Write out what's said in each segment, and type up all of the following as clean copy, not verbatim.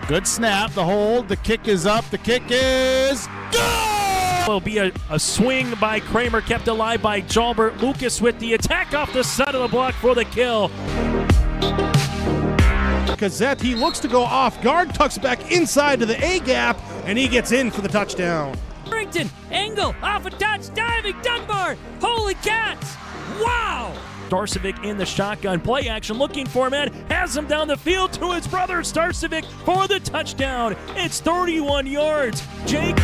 Good snap, the hold, the kick is up, the kick is good! Will be a swing by Kramer, kept alive by Jalbert. Lucas with the attack off the side of the block for the kill. Gazette, he looks to go off guard, tucks back inside to the A gap, and he gets in for the touchdown. Harrington, angle, off a touch, diving, Dunbar, holy cats, wow! Starcevic in the shotgun, play action, looking for a man, has him down the field to his brother Starcevic for the touchdown. It's 31 yards. Jake.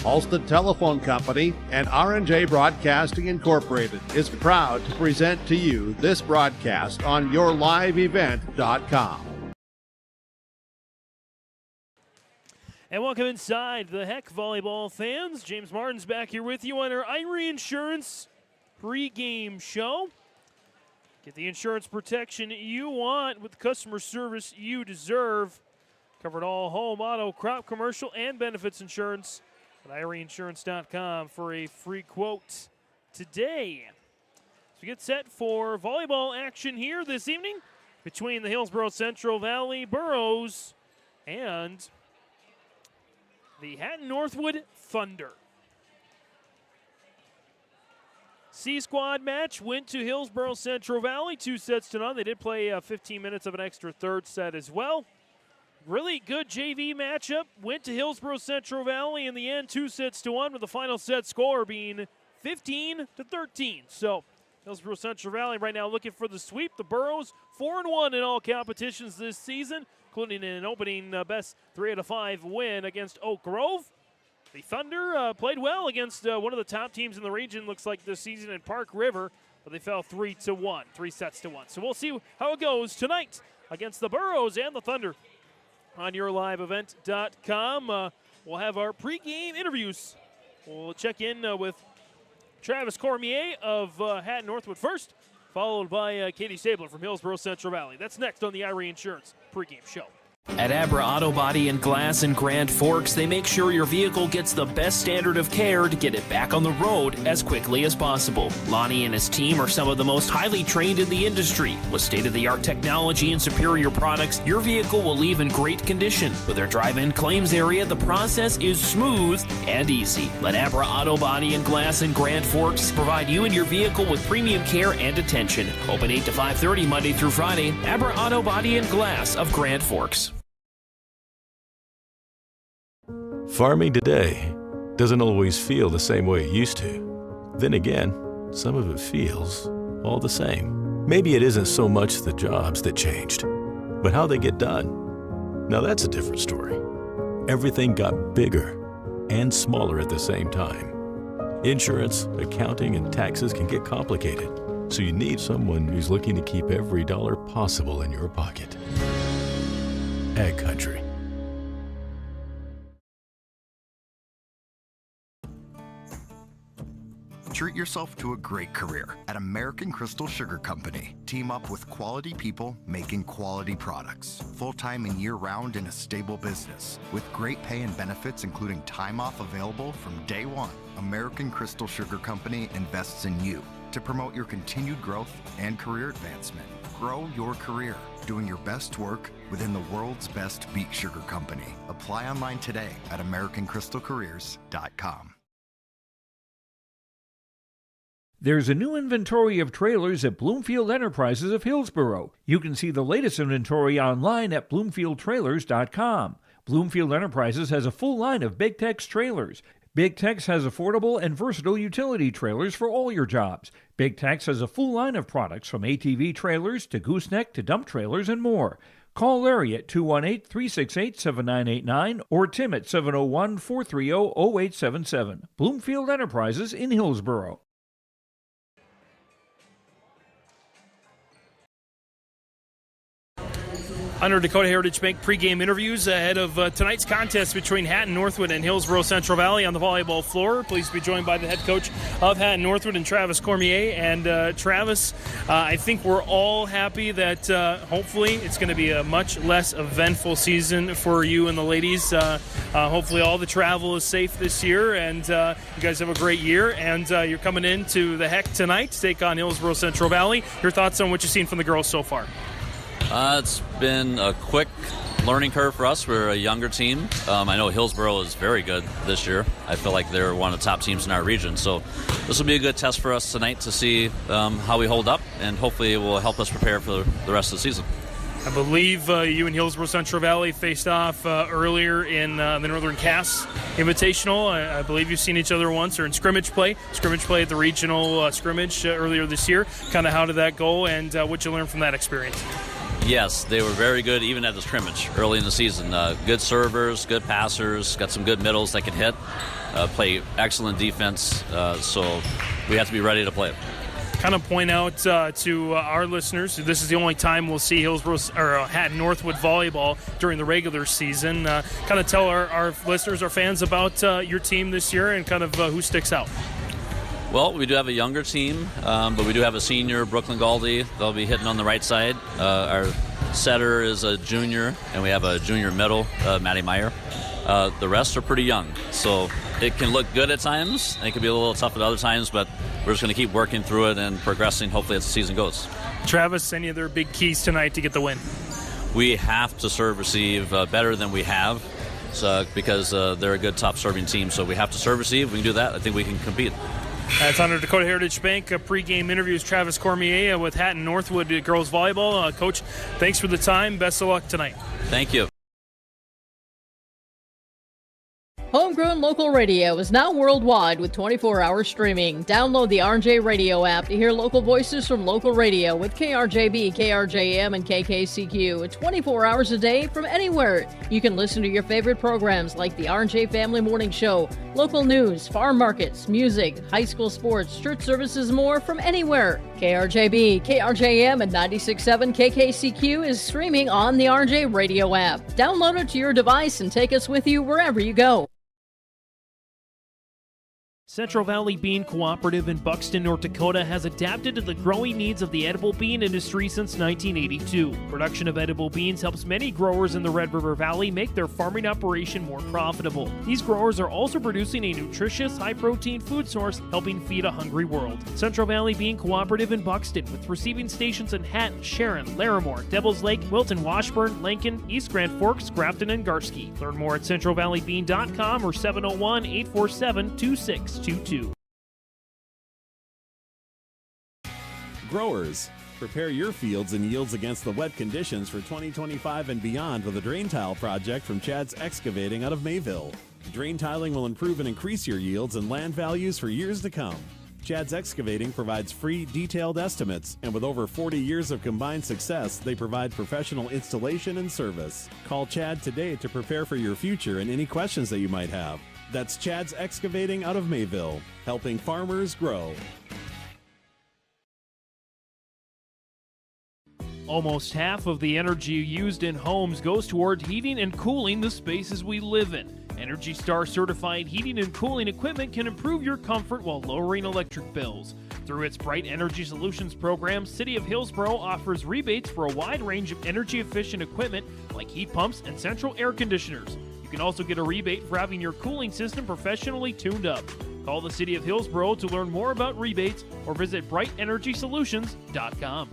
Halsted Telephone Company and R&J Broadcasting Incorporated is proud to present to you this broadcast on yourliveevent.com. And welcome inside the Heck Volleyball fans. James Martin's back here with you on our Irie Insurance pregame show. Get the insurance protection you want with the customer service you deserve. Covered all home, auto, crop, commercial, and benefits insurance at IrieInsurance.com for a free quote today. So we get set for volleyball action here this evening between the Hillsboro-Central Valley Burros and the Hatton-Northwood Thunder. C-Squad match went to Hillsboro-Central Valley, 2-0. They did play 15 minutes of an extra third set as well. Really good JV matchup. Went to Hillsboro-Central Valley in the end, 2-1, with the final set score being 15-13. So Hillsboro-Central Valley right now looking for the sweep. The Burros 4-1 in all competitions this season, including an opening best 3 out of 5 win against Oak Grove. The Thunder played well against one of the top teams in the region, looks like this season, in Park River, but they fell 3-1, 3-1. So we'll see how it goes tonight against the Burros and the Thunder on yourliveevent.com. We'll have our pregame interviews. We'll check in with Travis Cormier of Hatton-Northwood first, followed by Katie Stabler from Hillsboro-Central Valley. That's next on the Irie Insurance pregame show. At Abra Auto Body and Glass in Grand Forks, they make sure your vehicle gets the best standard of care to get it back on the road as quickly as possible. Lonnie and his team are some of the most highly trained in the industry. With state-of-the-art technology and superior products, your vehicle will leave in great condition. With their drive-in claims area, the process is smooth and easy. Let Abra Auto Body and Glass in Grand Forks provide you and your vehicle with premium care and attention. Open 8 to 5:30 Monday through Friday. Abra Auto Body and Glass of Grand Forks. Farming today doesn't always feel the same way it used to. Then again, some of it feels all the same. Maybe it isn't so much the jobs that changed, but how they get done. Now that's a different story. Everything got bigger and smaller at the same time. Insurance, accounting, and taxes can get complicated, so you need someone who's looking to keep every dollar possible in your pocket. Ag Country. Treat yourself to a great career at American Crystal Sugar Company. Team up with quality people making quality products. Full-time and year-round in a stable business. With great pay and benefits including time off available from day one. American Crystal Sugar Company invests in you to promote your continued growth and career advancement. Grow your career, doing your best work within the world's best beet sugar company. Apply online today at AmericanCrystalCareers.com. There's a new inventory of trailers at Bloomfield Enterprises of Hillsboro. You can see the latest inventory online at BloomfieldTrailers.com. Bloomfield Enterprises has a full line of Big Tex trailers. Big Tex has affordable and versatile utility trailers for all your jobs. Big Tex has a full line of products from ATV trailers to gooseneck to dump trailers and more. Call Larry at 218-368-7989 or Tim at 701-430-0877. Bloomfield Enterprises in Hillsboro. Under Dakota Heritage Bank pregame interviews ahead of tonight's contest between Hatton-Northwood and Hillsboro-Central Valley on the volleyball floor. Pleased to be joined by the head coach of Hatton-Northwood and Travis Cormier. And Travis, I think we're all happy that hopefully it's going to be a much less eventful season for you and the ladies. Hopefully all the travel is safe this year and you guys have a great year. And you're coming into the Heck tonight to take on Hillsboro-Central Valley. Your thoughts on what you've seen from the girls so far? It's been a quick learning curve for us. We're a younger team. I know Hillsboro is very good this year. I feel like they're one of the top teams in our region. So this will be a good test for us tonight to see how we hold up, and hopefully it will help us prepare for the rest of the season. I believe you and Hillsboro-Central Valley faced off earlier in the Northern Cass Invitational. I believe you've seen each other once, or in scrimmage play at the regional scrimmage earlier this year. Kind of how did that go, and what you learned from that experience? Yes, they were very good even at the scrimmage early in the season. Good servers, good passers, got some good middles that can hit, play excellent defense, so we have to be ready to play it. Kind of point out to our listeners, this is the only time we'll see Hatton-Northwood volleyball during the regular season. Kind of tell our listeners, our fans, about your team this year and kind of who sticks out. Well, we do have a younger team, but we do have a senior, Brooklyn Galdi. They'll be hitting on the right side. Our setter is a junior, and we have a junior middle, Maddie Meyer. The rest are pretty young, so it can look good at times, and it can be a little tough at other times, but we're just going to keep working through it and progressing, hopefully, as the season goes. Travis, any other big keys tonight to get the win? We have to serve-receive better than we have, because they're a good top-serving team, so we have to serve-receive. We can do that. I think we can compete. That's on our Dakota Heritage Bank pregame interviews. Travis Cormier with Hatton-Northwood girls volleyball. Coach, thanks for the time. Best of luck tonight. Thank you. Homegrown local radio is now worldwide with 24-hour streaming. Download the RJ Radio app to hear local voices from local radio with KRJB, KRJM, and KKCQ 24 hours a day from anywhere. You can listen to your favorite programs like the RJ Family Morning Show, local news, farm markets, music, high school sports, church services, more from anywhere. KRJB, KRJM, and 96.7 KKCQ is streaming on the RJ Radio app. Download it to your device and take us with you wherever you go. Central Valley Bean Cooperative in Buxton, North Dakota has adapted to the growing needs of the edible bean industry since 1982. Production of edible beans helps many growers in the Red River Valley make their farming operation more profitable. These growers are also producing a nutritious, high-protein food source, helping feed a hungry world. Central Valley Bean Cooperative in Buxton, with receiving stations in Hatton, Sharon, Larimore, Devils Lake, Wilton, Washburn, Lincoln, East Grand Forks, Grafton, and Garski. Learn more at centralvalleybean.com or 701-847-2622. Growers, prepare your fields and yields against the wet conditions for 2025 and beyond with a drain tile project from Chad's Excavating out of Mayville. Drain tiling will improve and increase your yields and land values for years to come. Chad's Excavating provides free, detailed estimates, and with over 40 years of combined success, they provide professional installation and service. Call Chad today to prepare for your future and any questions that you might have. That's Chad's Excavating out of Mayville, helping farmers grow. Almost half of the energy used in homes goes toward heating and cooling the spaces we live in. Energy Star certified heating and cooling equipment can improve your comfort while lowering electric bills. Through its Bright Energy Solutions program, City of Hillsboro offers rebates for a wide range of energy-efficient equipment like heat pumps and central air conditioners. You can also get a rebate for having your cooling system professionally tuned up. Call the City of Hillsboro to learn more about rebates or visit brightenergysolutions.com.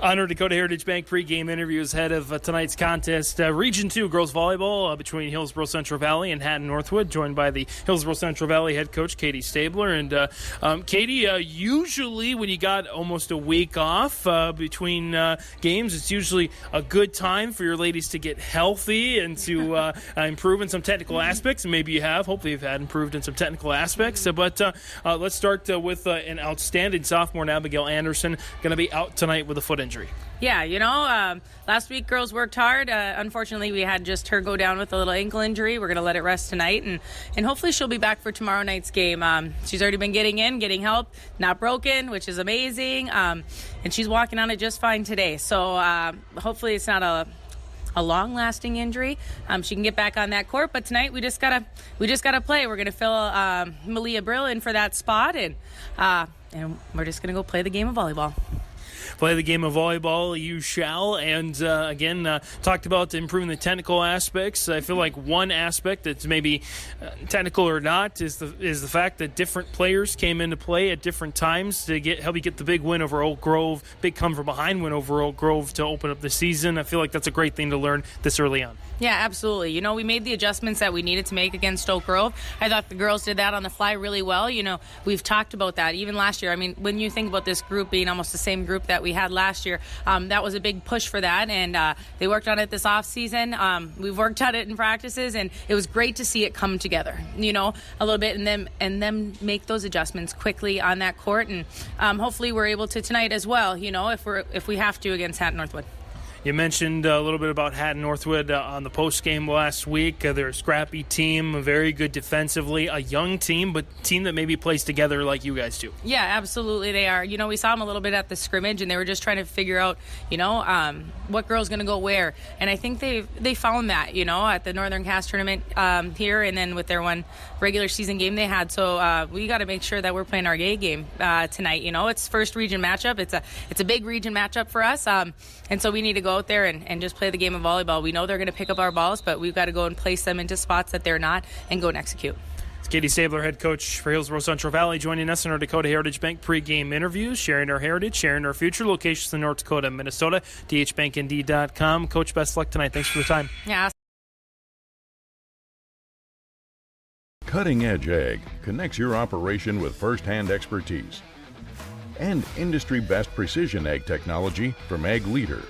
On our Dakota Heritage Bank pregame interviews ahead of tonight's contest, Region 2 girls volleyball between Hillsboro-Central Valley and Hatton-Northwood, joined by the Hillsboro-Central Valley head coach, Katie Stabler. And Katie, usually when you got almost a week off between games, it's usually a good time for your ladies to get healthy and to improve in some technical aspects. And maybe you have. Hopefully you've had improved in some technical aspects. But let's start with an outstanding sophomore, Abigail Anderson, going to be out tonight with a foot injury. Yeah, last week girls worked hard. Unfortunately, we had just her go down with a little ankle injury. We're going to let it rest tonight, and hopefully she'll be back for tomorrow night's game. She's already been getting help, not broken, which is amazing, and she's walking on it just fine today. So hopefully it's not a long-lasting injury. She can get back on that court, but tonight we just gotta play. We're gonna fill Malia Brill in for that spot, and we're just gonna go play the game of volleyball. play the game of volleyball, you shall. And again, talked about improving the technical aspects. I feel like one aspect that's maybe technical or not is the fact that different players came into play at different times to help you get the big win over Oak Grove, big come from behind win over Oak Grove to open up the season. I feel like that's a great thing to learn this early on. Yeah, absolutely. You know, we made the adjustments that we needed to make against Oak Grove. I thought the girls did that on the fly really well. You know, we've talked about that even last year. I mean, when you think about this group being almost the same group that we had last year, that was a big push for that, and they worked on it this off season. We've worked on it in practices, and it was great to see it come together, you know, a little bit, and then make those adjustments quickly on that court, and hopefully we're able to tonight as well, you know, if we have to against Hatton-Northwood. You mentioned a little bit about Hatton-Northwood on the post game last week. They're a scrappy team, very good defensively, a young team, but team that maybe plays together like you guys do. Yeah, absolutely they are. You know, we saw them a little bit at the scrimmage, and they were just trying to figure out, you know, what girl's going to go where. And I think they found that, you know, at the Northern Cast tournament here, and then with their one regular season game they had. So we got to make sure that we're playing our A game tonight. You know, it's first region matchup. It's a big region matchup for us, and so we need to go out there and just play the game of volleyball. We know they're going to pick up our balls, but we've got to go and place them into spots that they're not and go and execute. It's Katie Stabler, head coach for Hillsboro-Central Valley, joining us in our Dakota Heritage Bank pregame interviews, sharing our heritage, sharing our future. Locations in North Dakota and Minnesota, dhbanknd.com. Coach, best luck tonight. Thanks for the time. Yeah. Cutting Edge Ag connects your operation with first-hand expertise and industry-best precision ag technology from Ag Leader.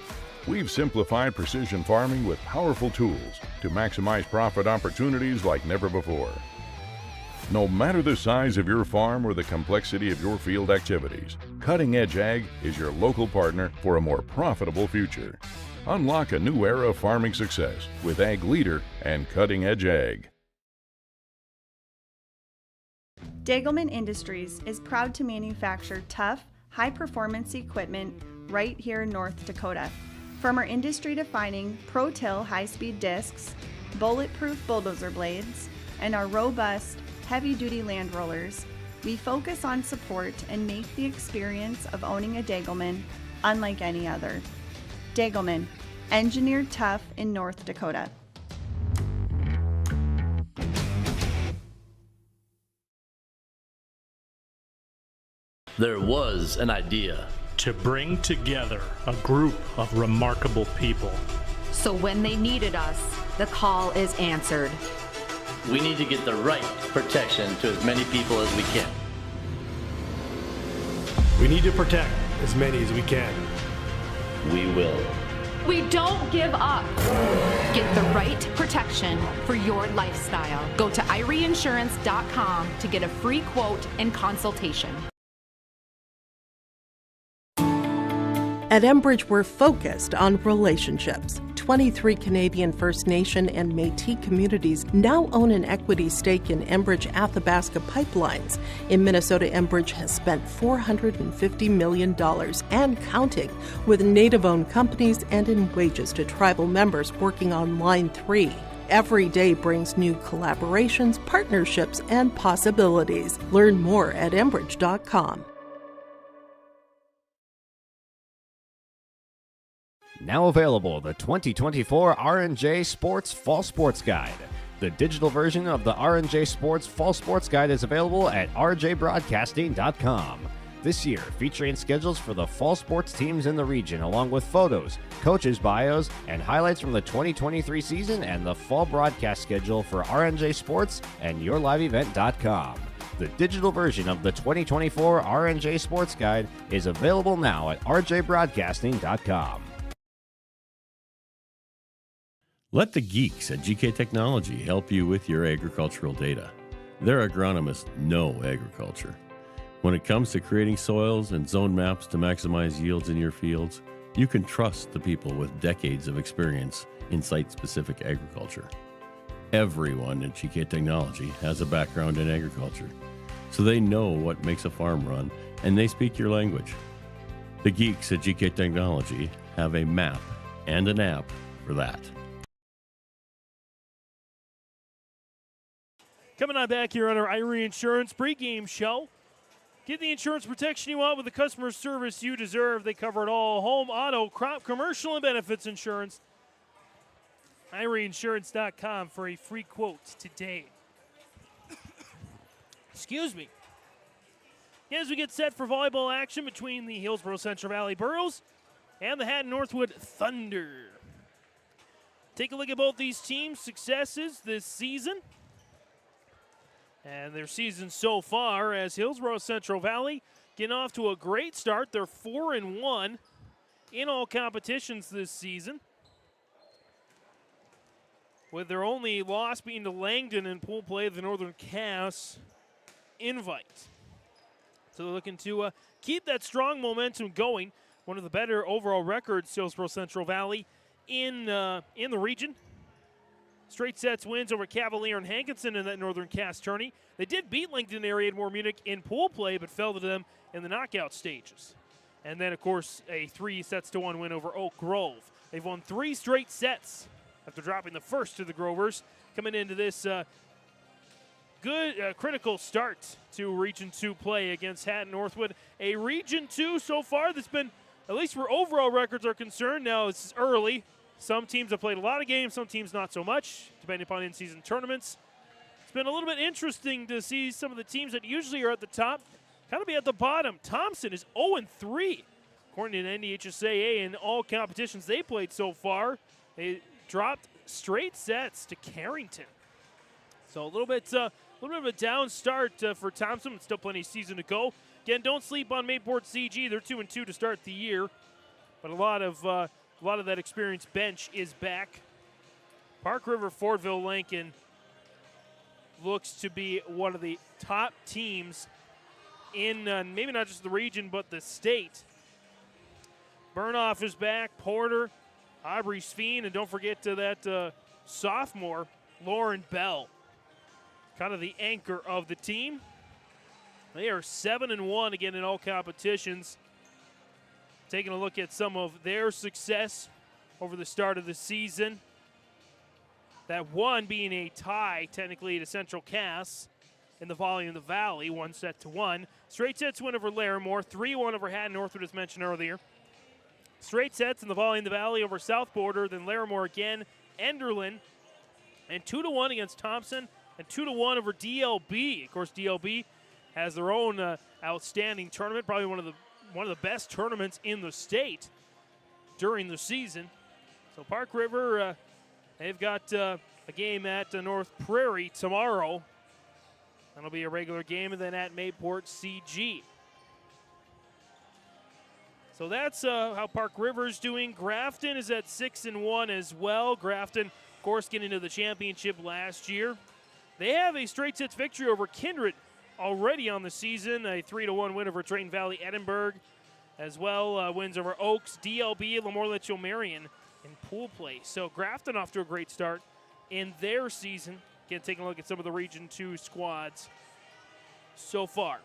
We've simplified precision farming with powerful tools to maximize profit opportunities like never before. No matter the size of your farm or the complexity of your field activities, Cutting Edge Ag is your local partner for a more profitable future. Unlock a new era of farming success with Ag Leader and Cutting Edge Ag. Degelman Industries is proud to manufacture tough, high-performance equipment right here in North Dakota. From our industry-defining Pro-Till high-speed discs, bulletproof bulldozer blades, and our robust, heavy-duty land rollers, we focus on support and make the experience of owning a Degelman unlike any other. Degelman, engineered tough in North Dakota. There was an idea to bring together a group of remarkable people. So when they needed us, the call is answered. We need to get the right protection to as many people as we can. We need to protect as many as we can. We will. We don't give up. Get the right protection for your lifestyle. Go to ireinsurance.com to get a free quote and consultation. At Enbridge, we're focused on relationships. 23 Canadian First Nation and Métis communities now own an equity stake in Enbridge Athabasca Pipelines. In Minnesota, Enbridge has spent $450 million and counting with Native-owned companies and in wages to tribal members working on Line 3. Every day brings new collaborations, partnerships, and possibilities. Learn more at Enbridge.com. Now available, the 2024 R&J Sports Fall Sports Guide. The digital version of the R&J Sports Fall Sports Guide is available at rjbroadcasting.com. This year, featuring schedules for the fall sports teams in the region, along with photos, coaches' bios, and highlights from the 2023 season and the fall broadcast schedule for R&J Sports and YourLiveEvent.com. The digital version of the 2024 R&J Sports Guide is available now at rjbroadcasting.com. Let the geeks at GK Technology help you with your agricultural data. Their agronomists know agriculture. When it comes to creating soils and zone maps to maximize yields in your fields, you can trust the people with decades of experience in site-specific agriculture. Everyone at GK Technology has a background in agriculture, so they know what makes a farm run, and they speak your language. The geeks at GK Technology have a map and an app for that. Coming on back here on our Irie Insurance pregame show. Get the insurance protection you want with the customer service you deserve. They cover it all: home, auto, crop, commercial, and benefits insurance. IRInsurance.com for a free quote today. Excuse me. As we get set for volleyball action between the Hillsboro-Central Valley Burros and the Hatton-Northwood Thunder. Take a look at both these teams' successes this season and their season so far, as Hillsboro-Central Valley getting off to a great start. They're 4-1 in all competitions this season, with their only loss being to Langdon in pool play of the Northern Cass invite. So they're looking to keep that strong momentum going. One of the better overall records, Hillsboro-Central Valley, in the region. Straight sets wins over Cavalier and Hankinson in that Northern Cass tourney. They did beat Langdon area Edmore Munich in pool play, but fell to them in the knockout stages. And then, of course, a 3-1 win over Oak Grove. They've won 3 straight sets after dropping the first to the Grovers, coming into this good critical start to Region 2 play against Hatton-Northwood. A Region 2 so far that's been, at least where overall records are concerned, now it's early. Some teams have played a lot of games, some teams not so much, depending upon in-season tournaments. It's been a little bit interesting to see some of the teams that usually are at the top kind of be at the bottom. Thompson is 0-3, according to NDHSAA, in all competitions they played so far. They dropped straight sets to Carrington. So a little bit of a down start for Thompson, but still plenty of season to go. Again, don't sleep on Mayport CG. They're 2-2 to start the year, but a lot of that experienced bench is back. Park River Fordville Lincoln looks to be one of the top teams in maybe not just the region, but the state. Burnoff is back, Porter, Aubrey Sveen, and don't forget that sophomore, Lauren Bell, kind of the anchor of the team. They are 7-1 again in all competitions. Taking a look at some of their success over the start of the season. That one being a tie, technically, to Central Cass in the Volley in the Valley, 1-1. Straight sets win over Larimore, 3-1 over Hatton-Northwood, as mentioned earlier. Straight sets in the Volley in the Valley over South Border, then Larimore again, Enderlin, and 2-1 against Thompson, and 2-1 over DLB. Of course, DLB has their own outstanding tournament, probably one of the best tournaments in the state during the season. So Park River, they've got a game at North Prairie tomorrow. That'll be a regular game, and then at Mayport CG. So that's how Park River's doing. Grafton is at 6-1 as well. Grafton, of course, getting to the championship last year. They have a straight sets victory over Kindred already on the season. A 3-1 win over Drayton Valley Edinburgh, as well wins over Oaks, DLB, Lemoore Litchfield Marion in pool play. So Grafton off to a great start in their season. Again, taking a look at some of the Region 2 squads so far.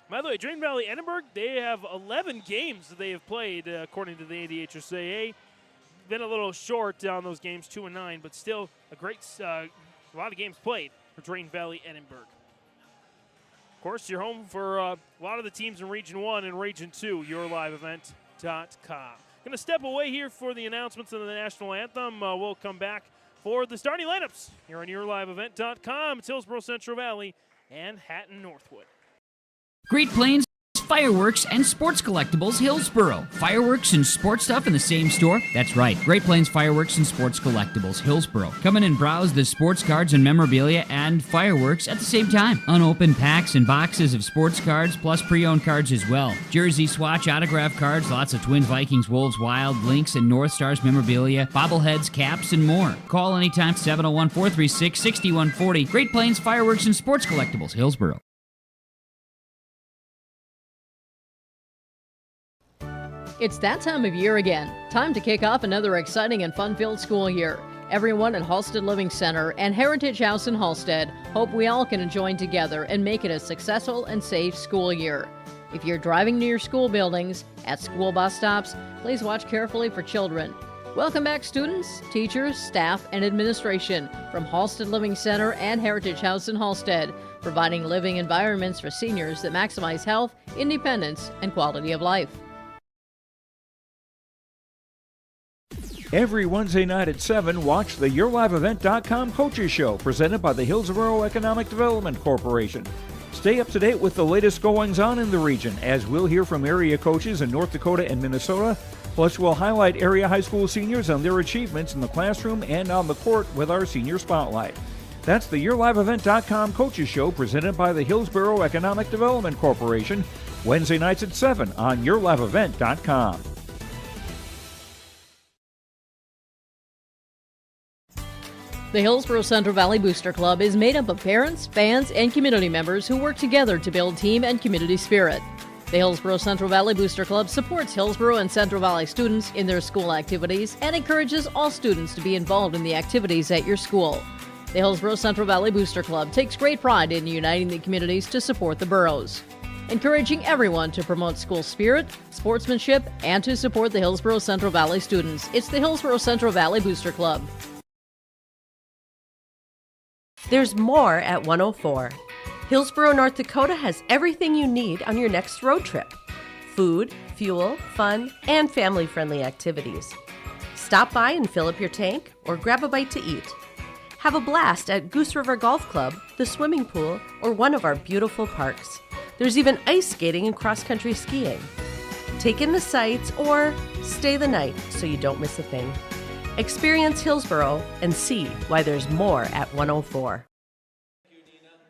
By the way, Drayton Valley Edinburgh, they have 11 games that they have played, according to the ADHSAA. Been a little short on those games, 2-9, but still a lot of games played for Drayton Valley Edinburgh. Of course, you're home for a lot of the teams in Region 1 and Region 2, yourliveevent.com. Going to step away here for the announcements of the national anthem. We'll come back for the starting lineups here on yourliveevent.com. It's Hillsboro-Central Valley and Hatton-Northwood. Great Plains Fireworks and Sports Collectibles Hillsboro. Fireworks and sports stuff in the same store? That's right. Great Plains Fireworks and Sports Collectibles Hillsboro. Come in and browse the sports cards and memorabilia and fireworks at the same time. Unopened packs and boxes of sports cards plus pre-owned cards as well. Jersey swatch autograph cards, lots of Twins, Vikings, Wolves, Wild, Lynx, and North Stars memorabilia, bobbleheads, caps, and more. Call anytime 701-436-6140. Great Plains Fireworks and Sports Collectibles Hillsboro. It's that time of year again. Time to kick off another exciting and fun-filled school year. Everyone at Halstead Living Center and Heritage House in Halstead hope we all can join together and make it a successful and safe school year. If you're driving near school buildings, at school bus stops, please watch carefully for children. Welcome back, students, teachers, staff, and administration from Halstead Living Center and Heritage House in Halstead, providing living environments for seniors that maximize health, independence, and quality of life. Every Wednesday night at 7, watch the YourLiveEvent.com Coaches Show presented by the Hillsboro Economic Development Corporation. Stay up to date with the latest goings-on in the region, as we'll hear from area coaches in North Dakota and Minnesota. Plus, we'll highlight area high school seniors and their achievements in the classroom and on the court with our Senior Spotlight. That's the YourLiveEvent.com Coaches Show presented by the Hillsboro Economic Development Corporation, Wednesday nights at 7 on YourLiveEvent.com. The Hillsboro-Central Valley Booster Club is made up of parents, fans, and community members who work together to build team and community spirit. The Hillsboro-Central Valley Booster Club supports Hillsboro and Central Valley students in their school activities and encourages all students to be involved in the activities at your school. The Hillsboro-Central Valley Booster Club takes great pride in uniting the communities to support the boroughs, encouraging everyone to promote school spirit, sportsmanship, and to support the Hillsboro-Central Valley students. It's the Hillsboro-Central Valley Booster Club. There's more at 104. Hillsboro, North Dakota has everything you need on your next road trip. Food, fuel, fun, and family-friendly activities. Stop by and fill up your tank or grab a bite to eat. Have a blast at Goose River Golf Club, the swimming pool, or one of our beautiful parks. There's even ice skating and cross-country skiing. Take in the sights or stay the night so you don't miss a thing. Experience Hillsboro and see why there's more at 104.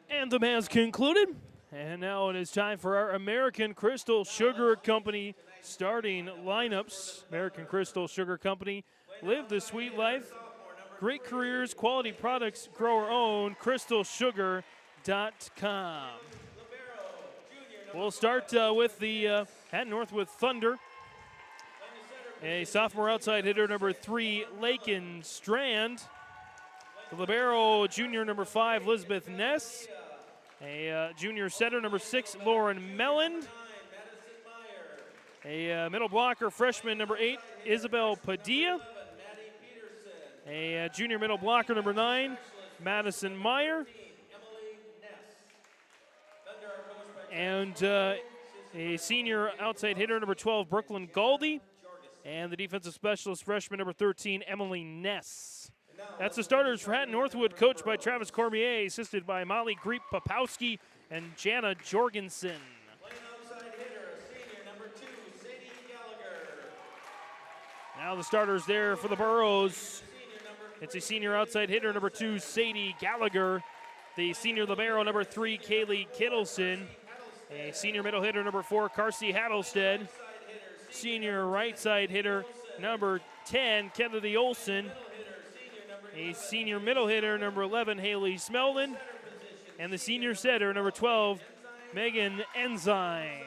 Anthem has concluded, and now it is time for our American Crystal Sugar Company starting lineups. American Crystal Sugar Company, live the sweet life, great careers, quality products, grow our own, crystalsugar.com. We'll start with the Hatton-Northwood Thunder. A sophomore outside hitter, number 3, Lakin Strand. The libero, junior, number 5, Elizabeth Ness. A junior setter, number 6, Lauren Melland. A middle blocker, freshman, number 8, Isabel Padilla. A junior middle blocker, number 9, Madison Meyer. And a senior outside hitter, number 12, Brooklyn Galdi. And the defensive specialist, freshman number 13, Emily Ness. That's the starters for Hatton-Northwood, coached by Travis Cormier, assisted by Molly Greep-Popowski and Jana Jorgensen. Now the starters there for the Burros. It's a senior outside hitter, number 2, Sadie Gallagher. The senior libero, number 3, Kaylee Kittleson. A senior middle hitter, number 4, Carsey Hattlestead. Senior right side hitter, number 10, Kennedy Olson. A senior middle hitter, number 11, Haley Smeldon. And the senior setter, number 12, Megan Enzyme.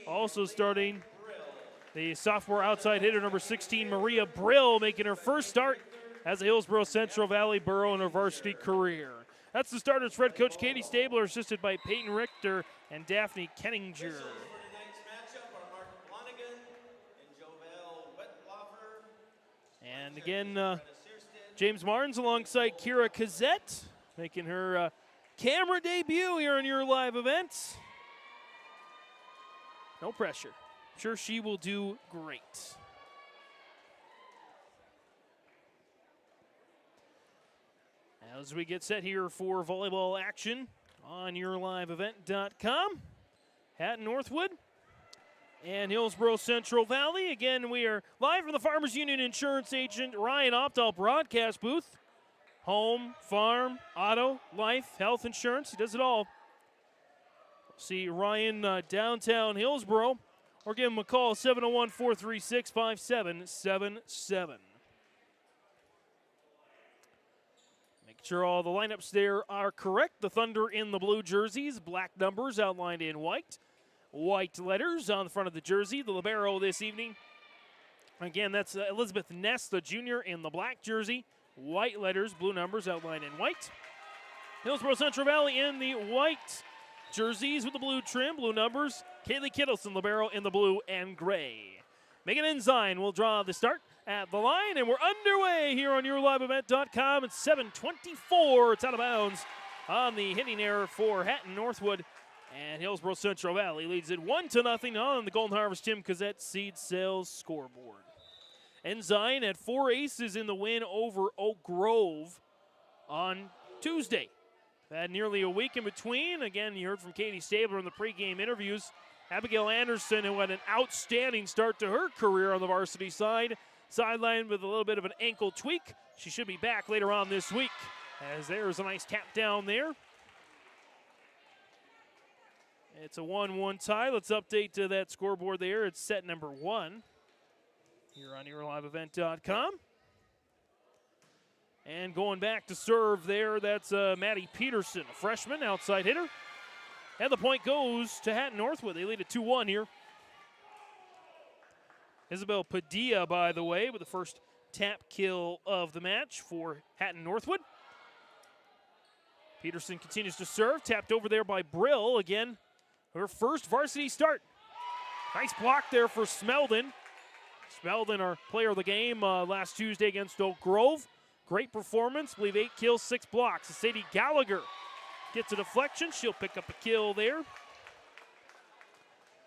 Also starting, the sophomore outside hitter, number 16, Maria Brill, making her first start as a Hillsboro-Central Valley Borough in her varsity career. That's the starters for head coach Katie Stabler, assisted by Peyton Richter and Daphne Kenninger. And again, James Martins alongside Kira Kazette, making her camera debut here in your live event. No pressure. I'm sure she will do great. As we get set here for volleyball action on yourliveevent.com, Hatton-Northwood and Hillsboro-Central Valley. Again, we are live from the Farmers Union Insurance Agent Ryan Opdahl broadcast booth. Home, farm, auto, life, health insurance. He does it all. See Ryan downtown Hillsboro, or give him a call, 701-436-5777. Make sure all the lineups there are correct. The Thunder in the blue jerseys, black numbers outlined in white. White letters on the front of the jersey. The libero this evening, again, that's Elizabeth Ness, the junior, in the black jersey. White letters, blue numbers outlined in white. Hillsboro-Central Valley in the white jerseys with the blue trim, blue numbers. Kaylee Kittleson, libero, in the blue and gray. Megan Ensign will draw the start at the line, and we're underway here on YourLiveEvent.com. It's 7:24. It's out of bounds on the hitting error for Hatton-Northwood, and Hillsboro-Central Valley leads it 1-0 on the Golden Harvest Tim Cozette Seed Sales scoreboard. Ensign had 4 aces in the win over Oak Grove on Tuesday. Had nearly a week in between. Again, you heard from Katie Stabler in the pregame interviews. Abigail Anderson, who had an outstanding start to her career on the varsity side, sidelined with a little bit of an ankle tweak. She should be back later on this week, as there's a nice tap down there. It's a 1-1 tie. Let's update to that scoreboard there. It's set number 1 here on YourLiveEvent.com. And going back to serve there, that's Maddie Peterson, a freshman, outside hitter. And the point goes to Hatton-Northwood. They lead at 2-1 here. Isabel Padilla, by the way, with the first tap kill of the match for Hatton-Northwood. Peterson continues to serve, tapped over there by Brill. Again, her first varsity start. Nice block there for Smeldon. Smeldon, our player of the game last Tuesday against Oak Grove. Great performance, I believe 8 kills, 6 blocks. Sadie Gallagher gets a deflection. She'll pick up a kill there.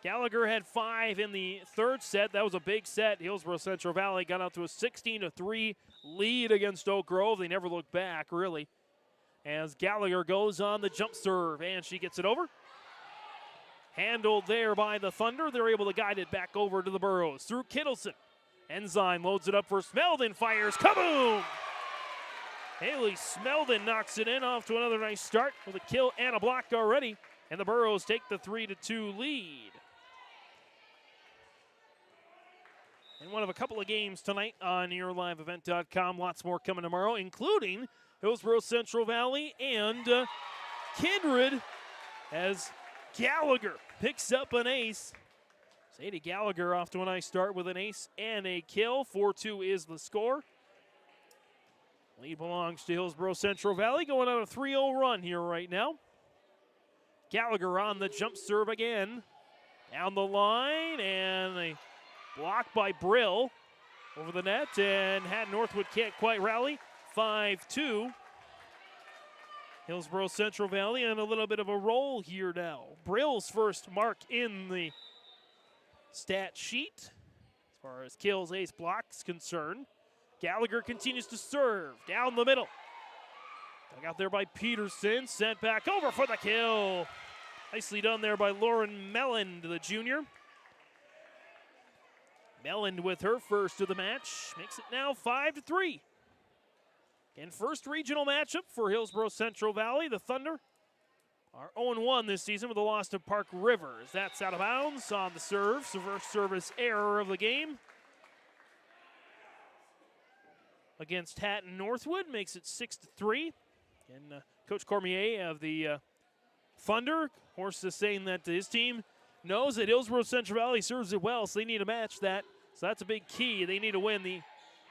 Gallagher had 5 in the third set. That was a big set. Hillsboro-Central Valley got out to a 16-3 lead against Oak Grove. They never looked back, really, as Gallagher goes on the jump serve, and she gets it over. Handled there by the Thunder. They're able to guide it back over to the Burros through Kittleson. Ensign loads it up for Smeldon, fires, kaboom! Haley Smeldon knocks it in, off to another nice start with a kill and a block already, and the Burros take the 3-2 lead. And one of a couple of games tonight on YourLiveEvent.com. Lots more coming tomorrow, including Hillsboro-Central Valley and Kindred, as Gallagher picks up an ace. Sadie Gallagher off to a nice start with an ace and a kill. 4-2 is the score. Lead belongs to Hillsboro-Central Valley, going on a 3-0 run here right now. Gallagher on the jump serve again. Down the line, and a block by Brill over the net, and Hatton-Northwood can't quite rally. 5-2. Hillsboro-Central Valley on a little bit of a roll here now. Brill's first mark in the stat sheet as far as kills, ace, blocks concerned. Gallagher continues to serve down the middle. Dug out there by Peterson, sent back over for the kill. Nicely done there by Lauren Melland, the junior. Melland with her first of the match makes it now 5-3. And first regional matchup for Hillsboro-Central Valley. The Thunder are 0-1 this season with a loss to Park Rivers. That's out of bounds on the serve. So first service error of the game against Hatton-Northwood makes it 6-3. And Coach Cormier of the Thunder, of course, is saying that his team knows that Hillsboro-Central Valley serves it well, so they need to match that. So that's a big key. They need to win the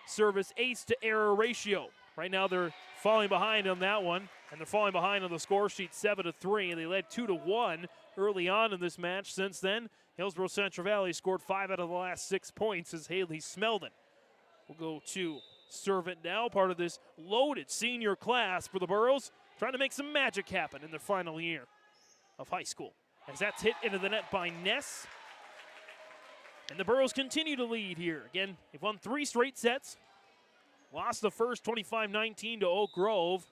service ace to error ratio. Right now they're falling behind on that one, and they're falling behind on the score sheet 7-3. They led 2-1 early on in this match. Since then, Hillsboro-Central Valley scored 5 out of the last 6 points as Haley Smeldon will go to serve it now. Part of this loaded senior class for the Burros, trying to make some magic happen in their final year of high school. As that's hit into the net by Ness. And the Burros continue to lead here. Again, they've won 3 straight sets. Lost the first 25-19 to Oak Grove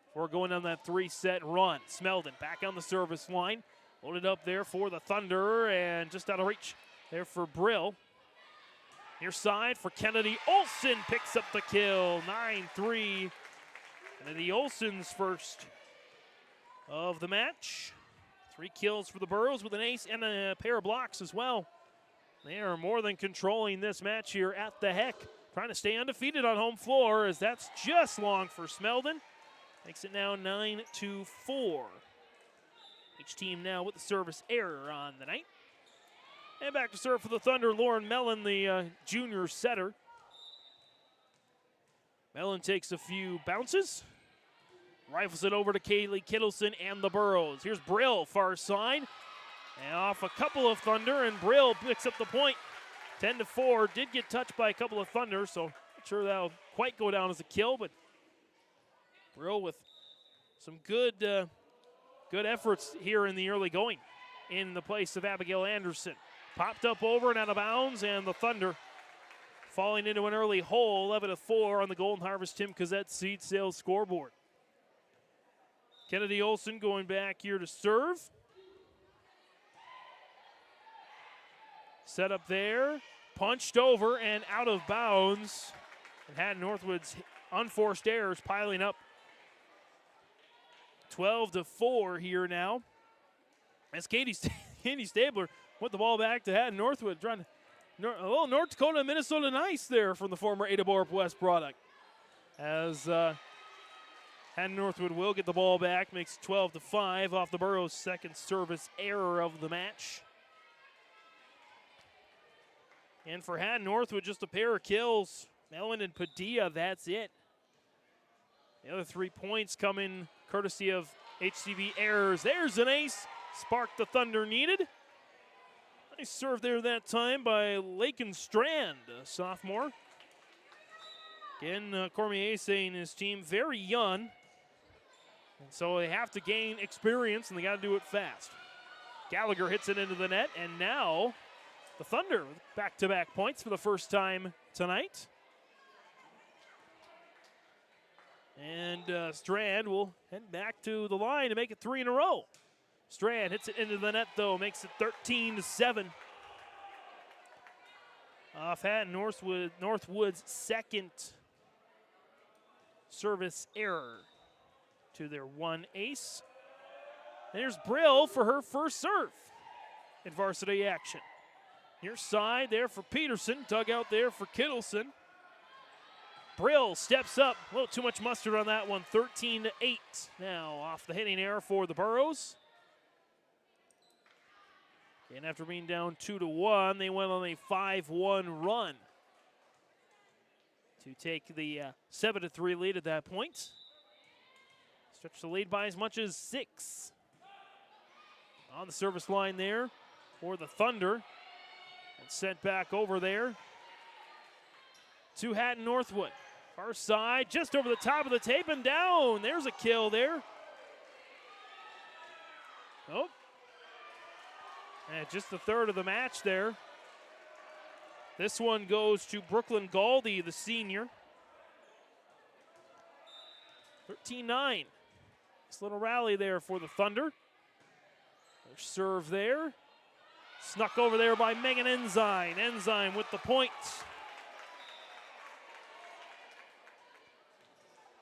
before going on that 3-set run. Smeldon back on the service line. Loaded up there for the Thunder, and just out of reach there for Brill. Near side for Kennedy. Olsen picks up the kill. 9-3. Kennedy Olsen's first of the match. 3 kills for the Burros with an ace and a pair of blocks as well. They are more than controlling this match here at the Heck. Trying to stay undefeated on home floor, as that's just long for Smeldon. Makes it now 9-4. Each team now with the service error on the night. And back to serve for the Thunder, Lauren Mellon, the junior setter. Mellon takes a few bounces. Rifles it over to Kaylee Kittleson and the Burros. Here's Brill, far side. And off a couple of Thunder, and Brill picks up the point. 10-4. Did get touched by a couple of Thunder, so not sure that'll quite go down as a kill, but Brill with some good efforts here in the early going in the place of Abigail Anderson. Popped up over and out of bounds, and the Thunder falling into an early hole, 11-4 on the Golden Harvest Tim Cozette seed sales scoreboard. Kennedy Olson going back here to serve. Set up there, punched over and out of bounds. And Hatton-Northwood's unforced errors piling up. 12-4 here now. As Katie Stabler put the ball back to Hatton-Northwood, trying to a little North Dakota, Minnesota nice there from the former Ada Borup West product. As Hatton-Northwood will get the ball back, makes 12-5 off the Burrows' second service error of the match. And for Hatton-Northwood, just a pair of kills. Mellon and Padilla, that's it. The other 3 points coming courtesy of HCB errors. There's an ace. Sparked the Thunder needed. Nice serve there that time by Lakin Strand, a sophomore. Again, Cormier saying his team very young. And so they have to gain experience, and they got to do it fast. Gallagher hits it into the net, and now the Thunder with back-to-back points for the first time tonight. And Strand will head back to the line to make it 3 in a row. Strand hits it into the net, though, makes it 13-7. Off Hatton-Northwood's second service error to their one ace. There's Brill for her first serve in varsity action. Near side there for Peterson, dug out there for Kittleson. Brill steps up, a little too much mustard on that one, 13-8 now off the hitting error for the Burrows. And after being down 2-1, they went on a 5-1 run to take the 7-3 lead at that point. Stretch the lead by as much as 6. On the service line there for the Thunder. And sent back over there to Hatton-Northwood. Far side, just over the top of the tape and down. There's a kill there. Oh. And just the third of the match there. This one goes to Brooklyn Galdi, the senior. 13-9. This little rally there for the Thunder. Their serve there. Snuck over there by Megan Enzyme. Enzyme with the point.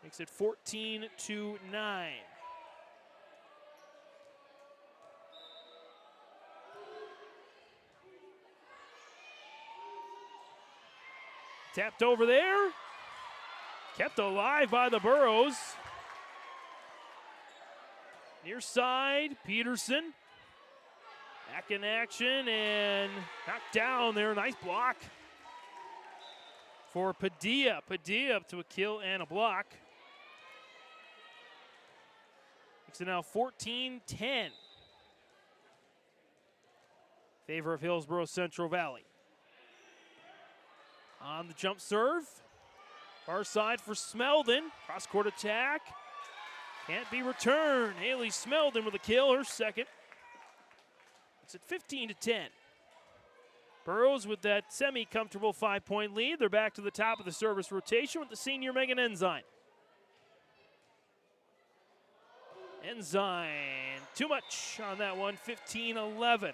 Makes it 14-9. Tapped over there. Kept alive by the Burrows. Near side, Peterson. Back in action and knocked down there. Nice block for Padilla. Padilla up to a kill and a block. Makes it now 14-10. Favor of Hillsboro-Central Valley. On the jump serve. Far side for Smeldon. Cross-court attack. Can't be returned. Haley Smeldon with a kill, her second. It's at 15-10. Burrows with that semi-comfortable 5-point lead. They're back to the top of the service rotation with the senior Megan Enzyme. Enzyme, too much on that one, 15-11.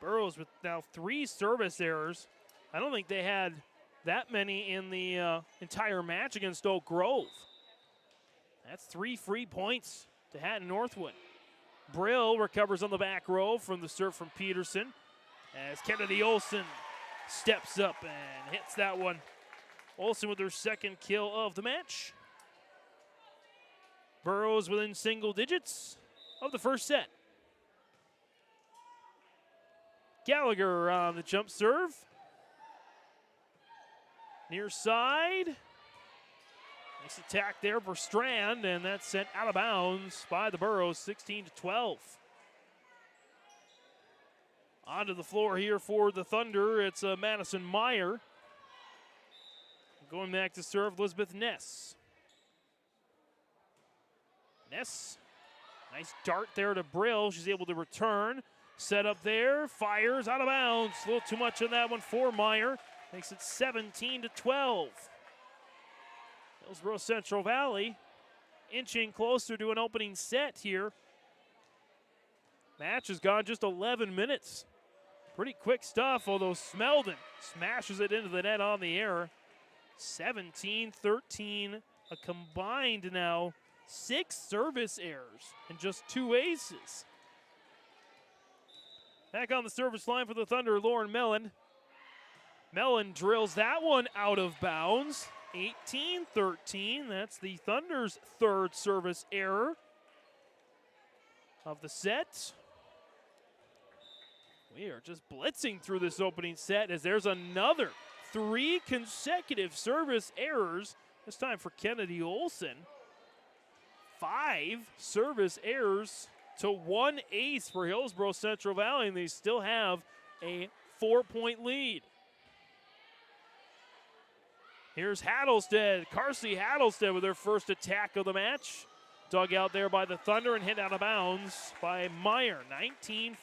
Burrows with now 3 service errors. I don't think they had that many in the entire match against Oak Grove. That's 3 free points to Hatton-Northwood. Brill recovers on the back row from the serve from Peterson as Kennedy Olson steps up and hits that one. Olson with her second kill of the match. Burrows within single digits of the first set. Gallagher on the jump serve. Near side. Nice attack there for Strand, and that's sent out of bounds by the Burrows, 16-12. Onto the floor here for the Thunder, it's Madison Meyer. Going back to serve, Elizabeth Ness. Ness, nice dart there to Brill. She's able to return. Set up there, fires out of bounds. A little too much on that one for Meyer. Makes it 17-12. Hillsboro-Central Valley inching closer to an opening set here. Match has gone just 11 minutes. Pretty quick stuff, although Smeldon smashes it into the net on the error. 17-13, a combined now 6 service errors and just 2 aces. Back on the service line for the Thunder, Lauren Mellon. Mellon drills that one out of bounds. 18-13, that's the Thunder's 3rd service error of the set. We are just blitzing through this opening set as there's another 3 consecutive service errors, this time for Kennedy Olson. 5 service errors to 1 ace for Hillsboro-Central Valley, and they still have a 4-point lead. Here's Hattlestead, Carsey Hattlestead with her first attack of the match. Dug out there by the Thunder and hit out of bounds by Meyer, 19-14.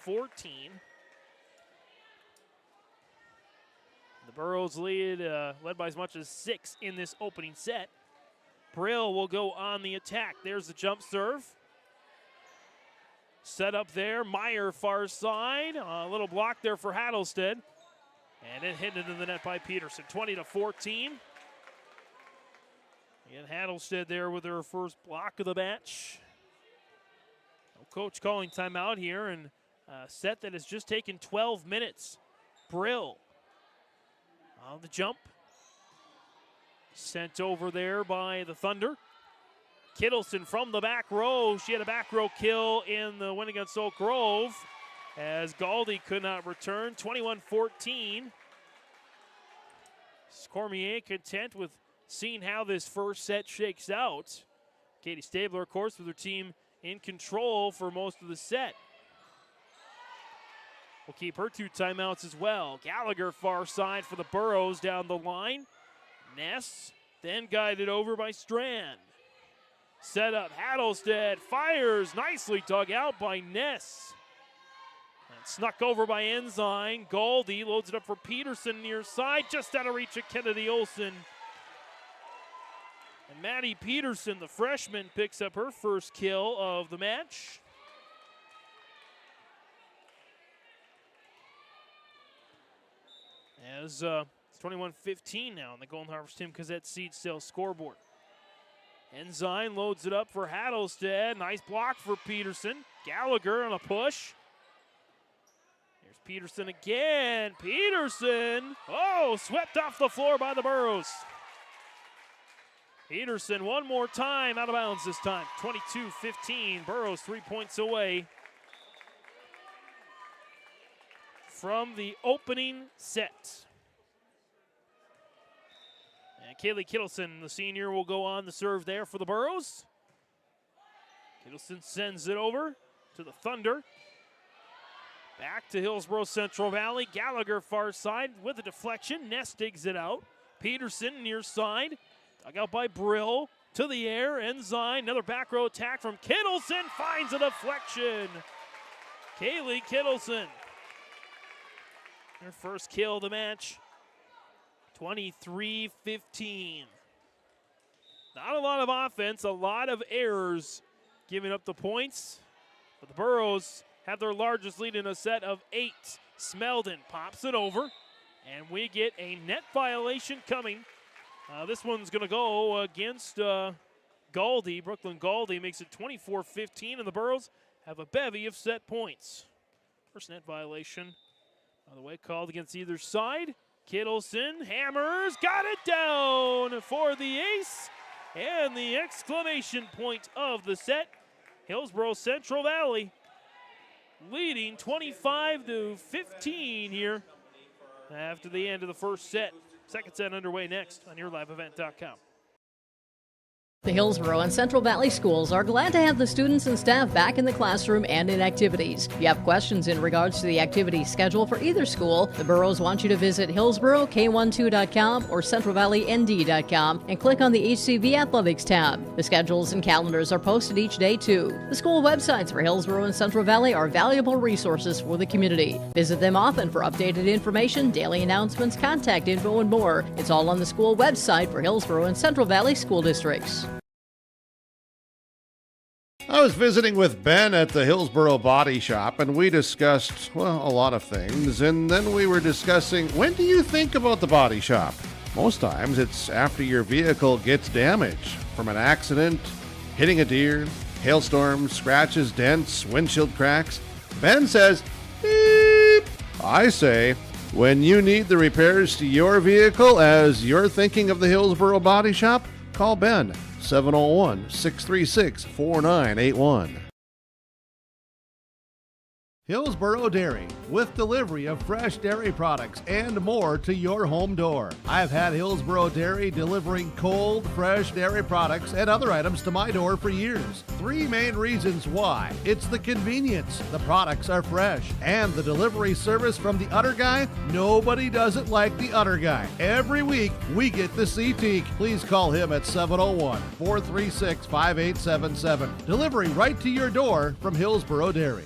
The Burros lead, led by as much as 6 in this opening set. Brill will go on the attack. There's the jump serve. Set up there, Meyer far side. A little block there for Hattlestead. And it hit into the net by Peterson, 20-14. Again, Hattlestead there with her first block of the match. No coach calling timeout here, and a set that has just taken 12 minutes. Brill on the jump. Sent over there by the Thunder. Kittleson from the back row. She had a back row kill in the win against Oak Grove as Galdi could not return. 21-14. Cormier content with seeing how this first set shakes out. Katie Stabler, of course, with her team in control for most of the set. Will keep her 2 timeouts as well. Gallagher far side for the Burros down the line. Ness, then guided over by Strand. Set up, Hattlestead fires, nicely dug out by Ness. And snuck over by Ensign. Galdi loads it up for Peterson near side, just out of reach of Kennedy Olson. And Maddie Peterson, the freshman, picks up her first kill of the match. As it's 21-15 now on the Golden Harvest Tim Cazette seed sale scoreboard. Ensign loads it up for Hattlestead. Nice block for Peterson. Gallagher on a push. Here's Peterson again. Peterson! Oh, swept off the floor by the Burros. Peterson one more time, out of bounds this time. 22-15. Burros 3 points away from the opening set. And Kaylee Kittleson, the senior, will go on the serve there for the Burros. Kittleson sends it over to the Thunder. Back to Hillsboro-Central Valley. Gallagher far side with a deflection. Ness digs it out. Peterson near side. Dug out by Brill. To the air. Ensign. Another back row attack from Kittleson. Finds a deflection. Kaylee Kittleson. Her first kill of the match. 23-15. Not a lot of offense, a lot of errors giving up the points. But the Burros have their largest lead in a set of 8. Smeldon pops it over, and we get a net violation coming. This one's going to go against Galdi. Brooklyn Galdi makes it 24-15, and the Burros have a bevy of set points. First net violation, by the way, called against either side. Kittleson hammers, got it down for the ace, and the exclamation point of the set. Hillsboro-Central Valley leading 25-15 here after the end of the first set. Second set underway next on YourLiveEvent.com. The Hillsboro and Central Valley schools are glad to have the students and staff back in the classroom and in activities. If you have questions in regards to the activity schedule for either school, the boroughs want you to visit HillsboroK12.com or CentralValleyND.com and click on the HCV Athletics tab. The schedules and calendars are posted each day too. The school websites for Hillsboro and Central Valley are valuable resources for the community. Visit them often for updated information, daily announcements, contact info, and more. It's all on the school website for Hillsboro and Central Valley school districts. I was visiting with Ben at the Hillsboro Body Shop, and we discussed, well, a lot of things. And then we were discussing, when do you think about the body shop? Most times it's after your vehicle gets damaged from an accident, hitting a deer, hailstorms, scratches, dents, windshield cracks. Ben says, beep. I say, when you need the repairs to your vehicle as you're thinking of the Hillsboro Body Shop, call Ben. 701-636-4981. Hillsboro Dairy, with delivery of fresh dairy products and more to your home door. I've had Hillsboro Dairy delivering cold, fresh dairy products and other items to my door for years. 3 main reasons why. It's the convenience, the products are fresh, and the delivery service from the Udder Guy. Nobody does it like the Udder Guy. Every week, we get to see Teak. Please call him at 701-436-5877. Delivery right to your door from Hillsboro Dairy.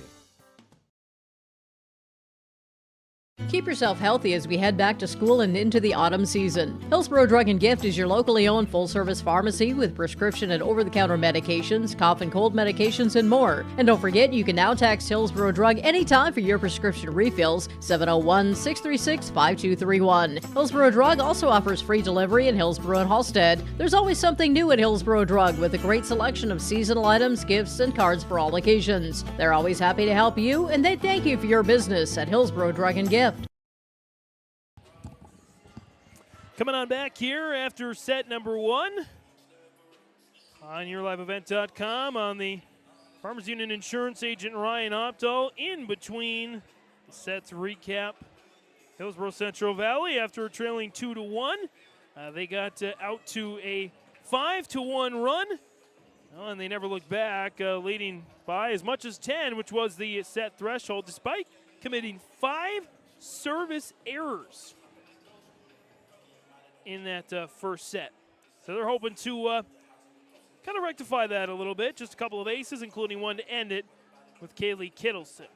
Keep yourself healthy as we head back to school and into the autumn season. Hillsboro Drug and Gift is your locally owned full-service pharmacy with prescription and over-the-counter medications, cough and cold medications, and more. And don't forget, you can now text Hillsboro Drug anytime for your prescription refills, 701-636-5231. Hillsboro Drug also offers free delivery in Hillsboro and Halstead. There's always something new at Hillsboro Drug with a great selection of seasonal items, gifts, and cards for all occasions. They're always happy to help you, and they thank you for your business at Hillsboro Drug and Gift. Coming on back here after set number 1 on YourLiveEvent.com on the Farmers Union Insurance Agent Ryan Opdahl. In between the sets recap, Hillsboro-Central Valley after trailing 2-1. They got out to a 5-1 run. Oh, and they never looked back, leading by as much as 10, which was the set threshold, despite committing 5 service errors in that first set. So they're hoping to kind of rectify that a little bit. Just a couple of aces, including one to end it with Kaylee Kittleson.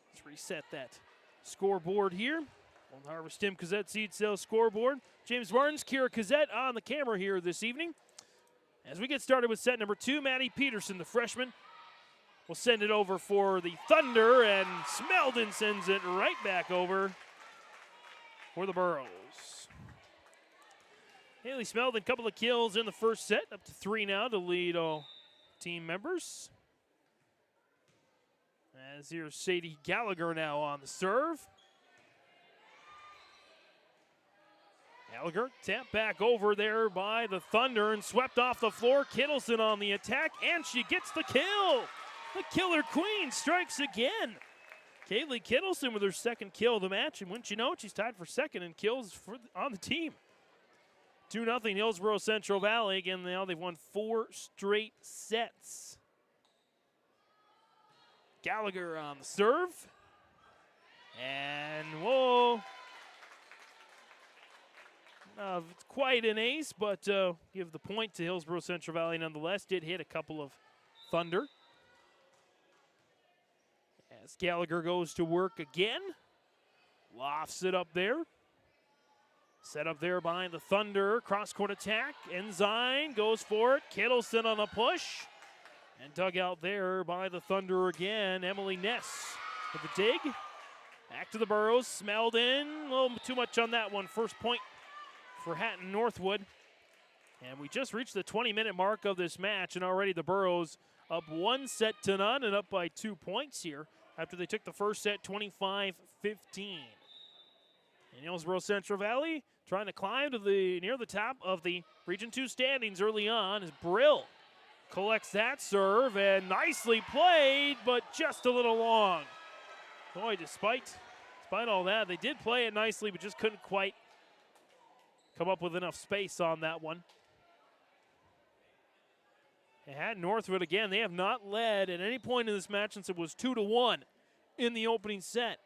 Let's reset that scoreboard here on the Harvest Tim Cazette Seed Sales scoreboard. James Martins, Kira Cazette on the camera here this evening. As we get started with set number 2, Maddie Peterson, the freshman, will send it over for the Thunder, and Smeldon sends it right back over for the Burros. Haley Smeldon, a couple of kills in the first set, up to 3 now to lead all team members. As here's Sadie Gallagher now on the serve. Gallagher tapped back over there by the Thunder and swept off the floor. Kittleson on the attack, and she gets the kill. The Killer Queen strikes again. Kaylee Kittleson with her second kill of the match, and wouldn't you know it, she's tied for second in kills on the team. 2-0 Hillsboro-Central Valley. Again, now they've won 4 straight sets. Gallagher on the serve. And whoa. It's quite an ace, but give the point to Hillsboro-Central Valley nonetheless. Did hit a couple of Thunder. As Gallagher goes to work again. Lofts it up there. Set up there behind the Thunder. Cross-court attack. Ensign goes for it. Kittleson on a push. And dug out there by the Thunder again. Emily Ness with the dig. Back to the Burros. Smeldon. A little too much on that one. First point for Hatton-Northwood. And we just reached the 20-minute mark of this match. And already the Burros up 1-0 and up by 2 points here after they took the first set 25-15. And Hillsboro-Central Valley trying to climb to near the top of the Region 2 standings early on as Brill collects that serve, and nicely played, but just a little long. Boy, despite all that, they did play it nicely, but just couldn't quite come up with enough space on that one. Hatton-Northwood, again, they have not led at any point in this match since it was 2-1 in the opening set.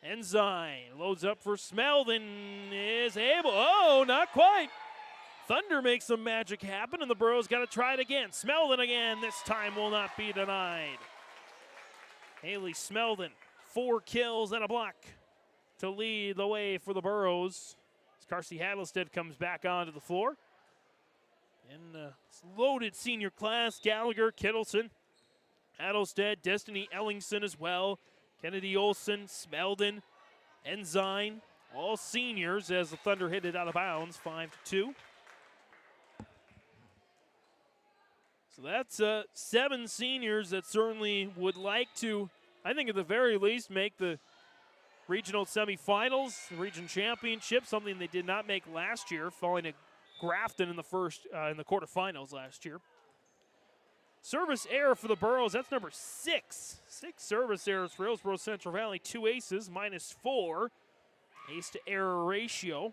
Enzyme loads up for Smeldon, is able, oh, not quite. Thunder makes some magic happen, and the Burros got to try it again. Smeldon again, this time will not be denied. Haley Smeldon, 4 kills and a block to lead the way for the Burros. As Carsey Hattlestead comes back onto the floor. In the loaded senior class, Gallagher, Kittleson, Hattlestead, Destiny Ellingson as well. Kennedy Olson, Smeldon, Enzyme, all seniors as the Thunder hit it out of bounds, 5-2. So that's 7 seniors that certainly would like to, I think at the very least, make the regional semifinals, region championship, something they did not make last year, falling to Grafton in the quarterfinals last year. Service error for the Burros, that's number 6. 6 service errors for Hillsboro-Central Valley, 2 aces, -4. Ace to error ratio.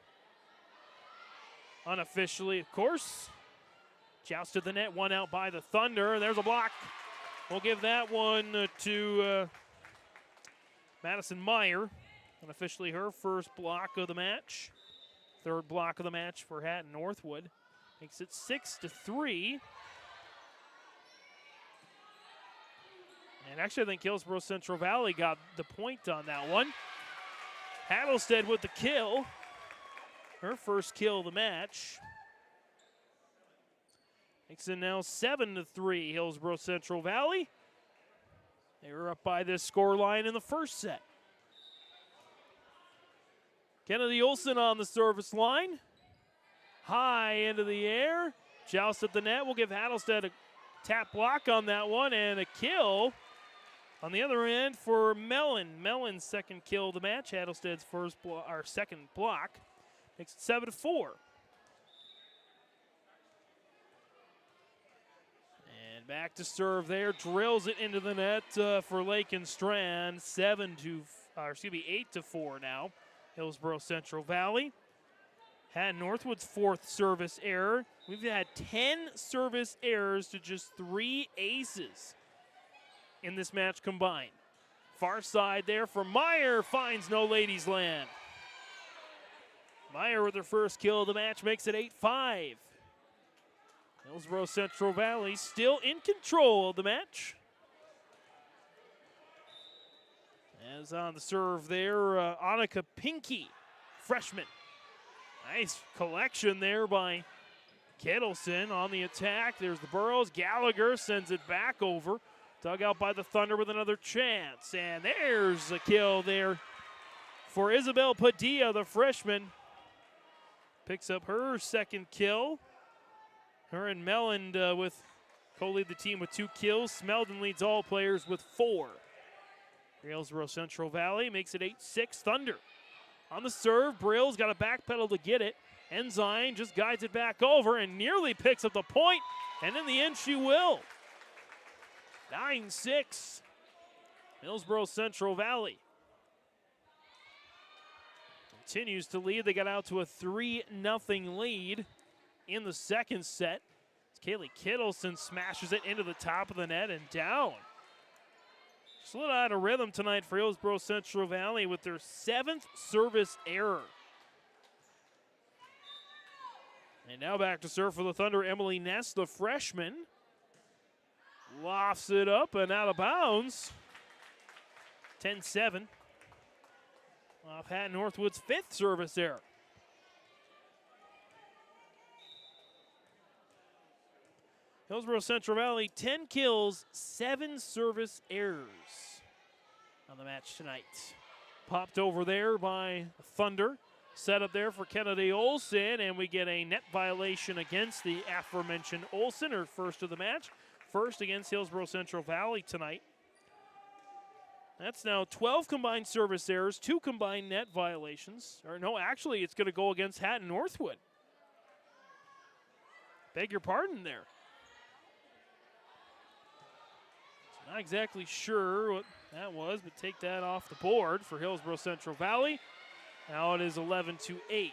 Unofficially, of course. Joust to the net, 1 out by the Thunder, and there's a block. We'll give that one to Madison Meyer. Unofficially her first block of the match. 3rd block of the match for Hatton-Northwood. Makes it 6-3. And actually, I think Hillsboro-Central Valley got the point on that one. Hattlestead with the kill. Her first kill of the match. Makes it now 7-3, Hillsboro-Central Valley. They were up by this score line in the first set. Kennedy Olson on the service line. High into the air. Joust at the net. We'll give Hattlestead a tap block on that one and a kill on the other end for Mellon. Mellon's second kill of the match. Hattlestead's second block. Makes it 7-4. And back to serve there. Drills it into the net for Lake and Strand. 8-4 now. Hillsboro-Central Valley. Hatton-Northwood's 4th service error. We've had 10 service errors to just 3 aces in this match combined. Far side there for Meyer, finds no ladies land. Meyer with her first kill of the match makes it 8-5. Hillsboro-Central Valley still in control of the match. As on the serve there, Annika Pinky, freshman. Nice collection there by Kittleson on the attack. There's the Burros. Gallagher sends it back over. Dug out by the Thunder with another chance. And there's a kill there for Isabel Padilla, the freshman. Picks up her second kill. Her and Mellon co-lead the team with 2 kills. Smeldon leads all players with 4. Hillsboro-Central Valley makes it 8-6 Thunder. On the serve, Brill's got a backpedal to get it. Enzyme just guides it back over and nearly picks up the point, and in the end she will. 9-6, Hillsboro-Central Valley. Continues to lead. They got out to a 3-0 lead in the second set. Kaylee Kittleson smashes it into the top of the net and down. Just a little out of rhythm tonight for Hillsboro-Central Valley with their 7th service error. And now back to serve for the Thunder, Emily Ness, the freshman. Lofts it up and out of bounds. 10-7. Off Hatton-Northwood's 5th service error. Hillsboro-Central Valley, 10 kills, 7 service errors on the match tonight. Popped over there by Thunder. Set up there for Kennedy Olson, and we get a net violation against the aforementioned Olson, her first of the match. First against Hillsboro-Central Valley tonight. That's now 12 combined service errors, 2 combined net violations. Or no, actually, it's going to go against Hatton-Northwood. Beg your pardon there. Not exactly sure what that was, but take that off the board for Hillsboro-Central Valley. Now it is 11-8. A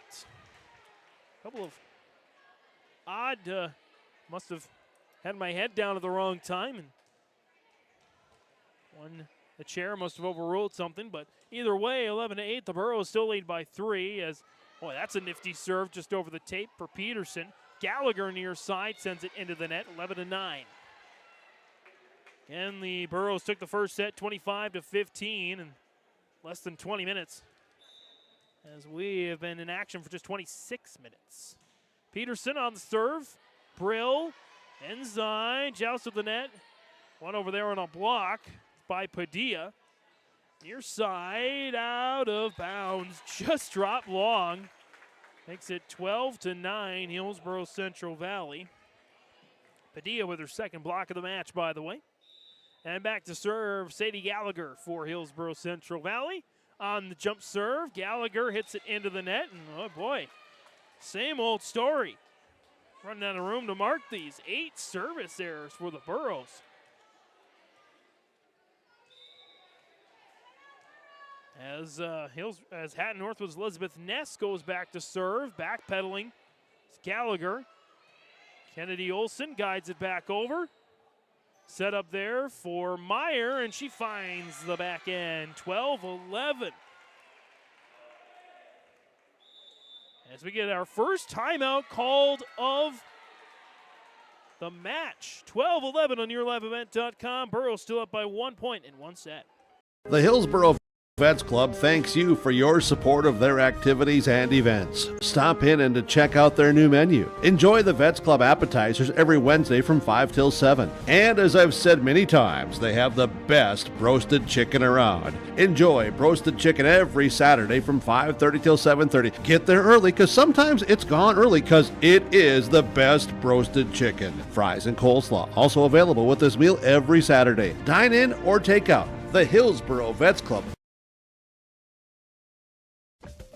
couple of odd Must have had my head down at the wrong time, and the chair must have overruled something. But either way, 11-8. The Burros still lead by 3. As boy, that's a nifty serve just over the tape for Peterson. Gallagher near side sends it into the net. 11-9. And the Burros took the first set 25-15 in less than 20 minutes, as we have been in action for just 26 minutes. Peterson on the serve. Brill, inside, joust of the net. One over there on a block by Padilla. Near side, out of bounds, just dropped long. Makes it 12-9, Hillsboro-Central Valley. Padilla with her second block of the match, by the way. And back to serve, Sadie Gallagher for Hillsboro-Central Valley. On the jump serve, Gallagher hits it into the net, and oh boy, same old story. Running out of room to mark these. 8 service errors for the Burros. As Hatton-Northwood's Elizabeth Ness goes back to serve, backpedaling, it's Gallagher. Kennedy Olson guides it back over. Set up there for Meyer, and she finds the back end. 12-11. As we get our first timeout called of the match. 12-11 on YourLiveEvent.com. Burrows still up by 1 point in 1 set. The Hillsboro Vets Club thanks you for your support of their activities and events. Stop in and to check out their new menu. Enjoy the Vets Club appetizers every Wednesday from 5 till 7. And as I've said many times, they have the best roasted chicken around. Enjoy roasted chicken every Saturday from 5:30 till 7:30. Get there early, because sometimes it's gone early, because it is the best roasted chicken. Fries and coleslaw also available with this meal every Saturday. Dine in or take out. The Hillsboro Vets Club.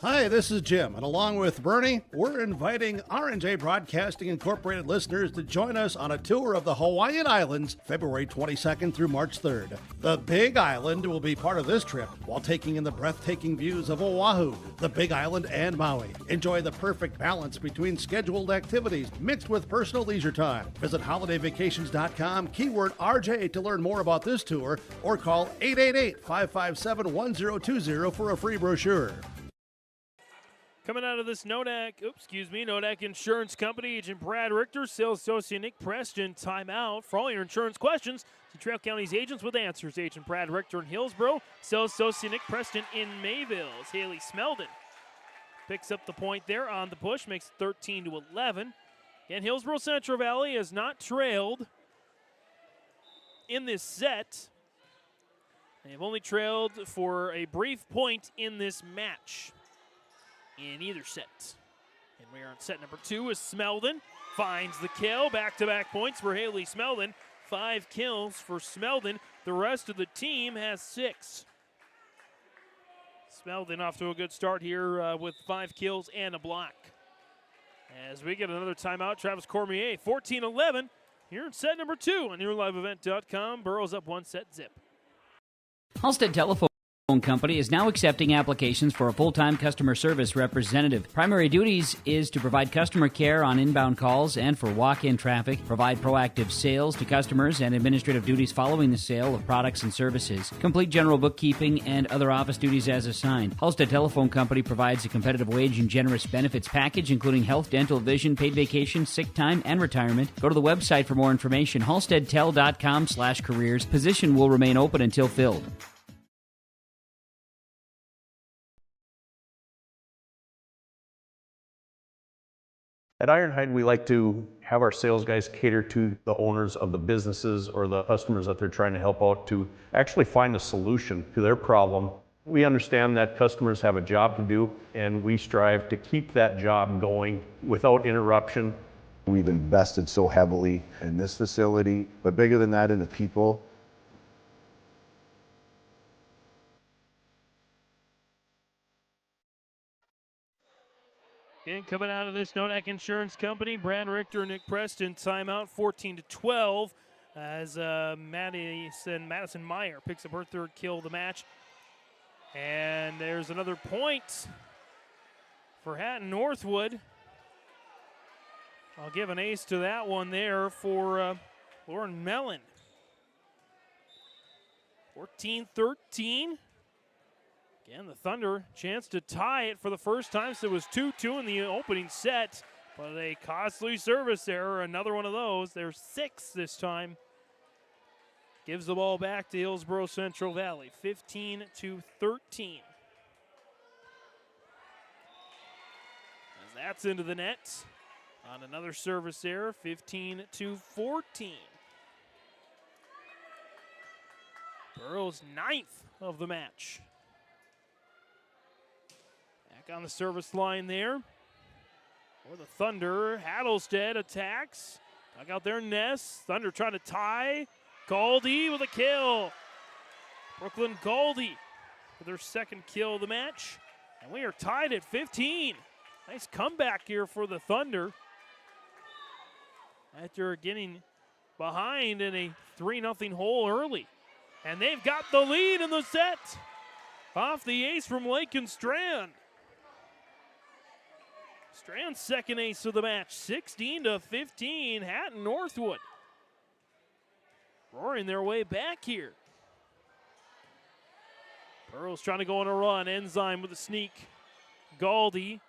Hi, this is Jim, and along with Bernie, we're inviting R&J Broadcasting Incorporated listeners to join us on a tour of the Hawaiian Islands, February 22nd through March 3rd. The Big Island will be part of this trip while taking in the breathtaking views of Oahu, the Big Island, and Maui. Enjoy the perfect balance between scheduled activities mixed with personal leisure time. Visit holidayvacations.com, keyword RJ to learn more about this tour, or call 888-557-1020 for a free brochure. Coming out of this Nodak Insurance Company, Agent Brad Richter, Sales Associate Nick Preston, timeout. For all your insurance questions, to Trail County's agents with answers. Agent Brad Richter in Hillsboro, Sales Associate Nick Preston in Mayville. As Haley Smeldon picks up the point there on the push, makes it 13-11. And Hillsboro-Central Valley has not trailed in this set. They've only trailed for a brief point in this match in either set. And we are on set number 2 as Smeldon finds the kill. Back-to-back points for Haley Smeldon. 5 kills for Smeldon. The rest of the team has 6. Smeldon off to a good start here with 5 kills and a block. As we get another timeout, Travis Cormier, 14-11. Here in set number 2 on YourLiveEvent.com. Burrows up 1 set zip. Halstead Telephone Company is now accepting applications for a full-time customer service representative. Primary duties is to provide customer care on inbound calls and for walk-in traffic, provide proactive sales to customers and administrative duties following the sale of products and services, complete general bookkeeping and other office duties as assigned. Halstead Telephone Company provides a competitive wage and generous benefits package including health, dental, vision, paid vacation, sick time, and retirement. Go to the website for more information, halsteadtel.com/careers. Position will remain open until filled. At Ironhide, we like to have our sales guys cater to the owners of the businesses or the customers that they're trying to help out to actually find a solution to their problem. We understand that customers have a job to do, and we strive to keep that job going without interruption. We've invested so heavily in this facility, but bigger than that, in the people. And coming out of this Nodak Insurance Company, Brad Richter and Nick Preston, timeout 14-12 as Madison Meyer picks up her 3rd kill of the match. And there's another point for Hatton-Northwood. I'll give an ace to that one there for Lauren Mellon. 14-13. Again, the Thunder chance to tie it for the first time. So it was 2-2 in the opening set, but a costly service error. Another one of those. There's 6 this time. Gives the ball back to Hillsboro-Central Valley. 15-13. As that's into the net. On another service error, 15-14. Burrow's 9th of the match. Back on the service line there. For the Thunder, Hattlestead attacks. Dug out their Ness. Thunder trying to tie. Galdi with a kill. Brooklyn Galdi with her second kill of the match. And we are tied at 15. Nice comeback here for the Thunder. After getting behind in a 3-0 hole early. And they've got the lead in the set. Off the ace from Lakin Strand. Strand's second ace of the match. 16-15, Hatton-Northwood. Roaring their way back here. Burrow's trying to go on a run. Enzyme with a sneak. Galdi.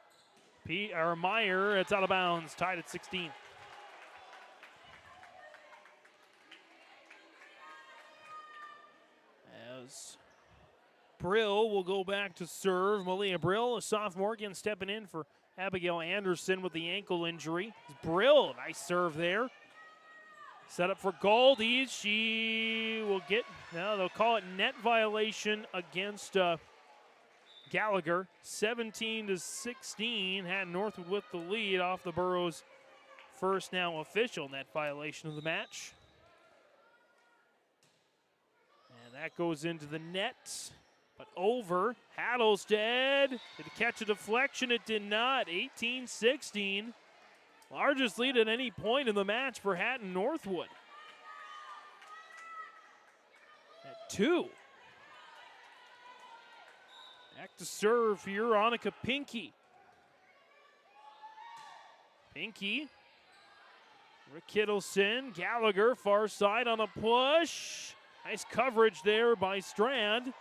Meyer, it's out of bounds. Tied at 16. As Brill will go back to serve. Malia Brill, a sophomore, again stepping in for Abigail Anderson with the ankle injury. Brill, nice serve there. Set up for Galdi. She will get, now they'll call it net violation against Gallagher. 17-16. Hatton-Northwood with the lead off the Burrows' first now official net violation of the match. And that goes into the net, but over. Hattlestead, did it catch a deflection? It did not. 18-16. Largest lead at any point in the match for Hatton-Northwood. At 2. Back to serve here, Annika Pinky. Pinky. Rick Kittleson, Gallagher, far side on a push. Nice coverage there by Strand.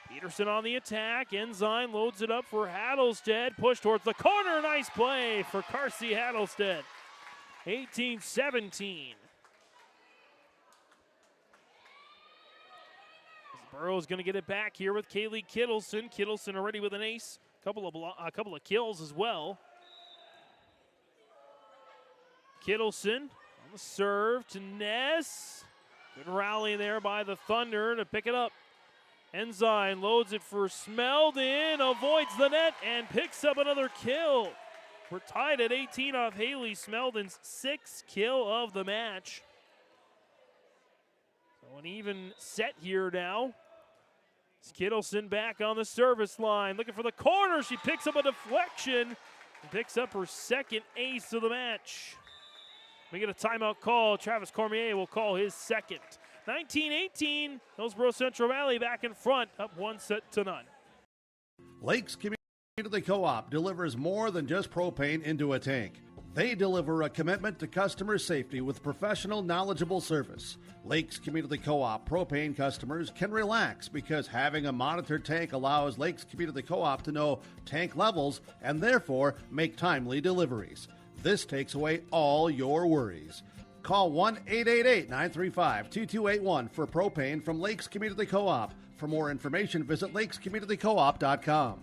Peterson on the attack. Enzyme loads it up for Hattlestead. Push towards the corner. Nice play for Carsey Hattlestead. 18-17. Burrow's going to get it back here with Kaylee Kittleson. Kittleson already with an ace. A couple of kills as well. Kittleson on the serve to Ness. Good rally there by the Thunder to pick it up. Enzyme loads it for Smeldon, avoids the net, and picks up another kill. We're tied at 18 off Haley Smeldon's 6th kill of the match. So an even set here now. Kittleson back on the service line, looking for the corner. She picks up a deflection and picks up her second ace of the match. We get a timeout call. Travis Cormier will call his second. 19-18, Hillsboro-Central Valley back in front, up 1-0. Lakes Community Co-op delivers more than just propane into a tank. They deliver a commitment to customer safety with professional, knowledgeable service. Lakes Community Co-op propane customers can relax because having a monitored tank allows Lakes Community Co-op to know tank levels and therefore make timely deliveries. This takes away all your worries. Call 1-888-935-2281 for propane from Lakes Community Co-op. For more information, visit lakescommunitycoop.com.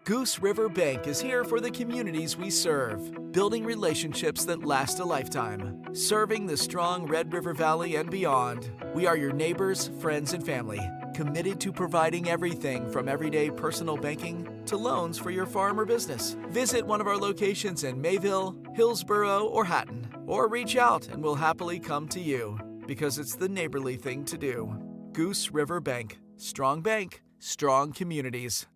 Goose River Bank is here for the communities we serve, building relationships that last a lifetime. Serving the strong Red River Valley and beyond, we are your neighbors, friends, and family, committed to providing everything from everyday personal banking to loans for your farm or business. Visit one of our locations in Mayville, Hillsboro, or Hatton, or reach out and we'll happily come to you, because it's the neighborly thing to do. Goose River Bank, strong communities.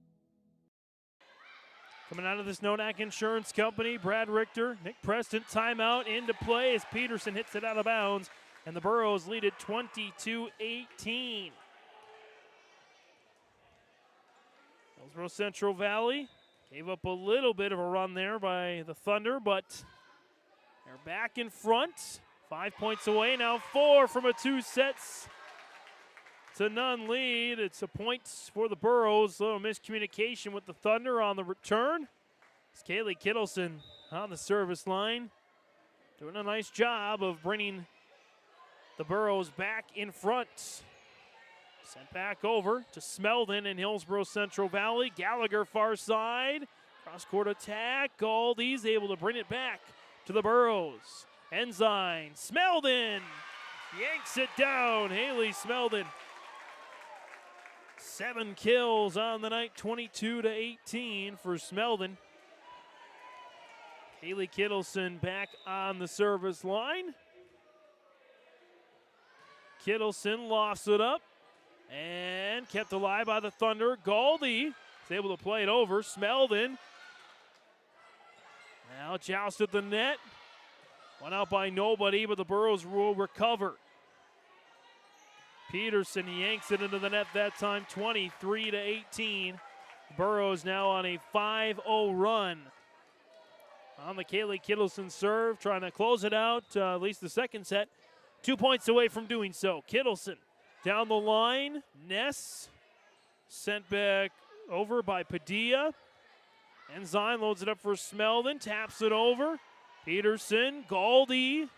Coming out of this Nodak Insurance Company, Brad Richter, Nick Preston, timeout into play as Peterson hits it out of bounds, and the Burros lead it 22-18. Hillsboro-Central Valley Gave up a little bit of a run there by the Thunder, but they're back in front. 5 points away, now 4 from a 2-0 lead. It's a point for the Burros. A little miscommunication with the Thunder on the return. It's Kaylee Kittleson on the service line, doing a nice job of bringing the Burros back in front. Sent back over to Smeldon in Hillsboro-Central Valley. Gallagher far side. Cross-court attack. Galdy's able to bring it back to the Burros. Ensign. Smeldon yanks it down. Haley Smeldon. 7 kills on the night, 22-18 for Smeldon. Haley Kittleson back on the service line. Kittleson lofts it up and kept alive by the Thunder. Galdy is able to play it over. Smeldon now joust at the net. Went out by nobody, but the Burros will recover. Peterson yanks it into the net that time, 23-18. Burros now on a 5-0 run. On the Kaylee Kittleson serve, trying to close it out, at least the second set. 2 points away from doing so. Kittleson down the line. Ness sent back over by Padilla. Ensign loads it up for Smeldon, taps it over. Peterson, Galdy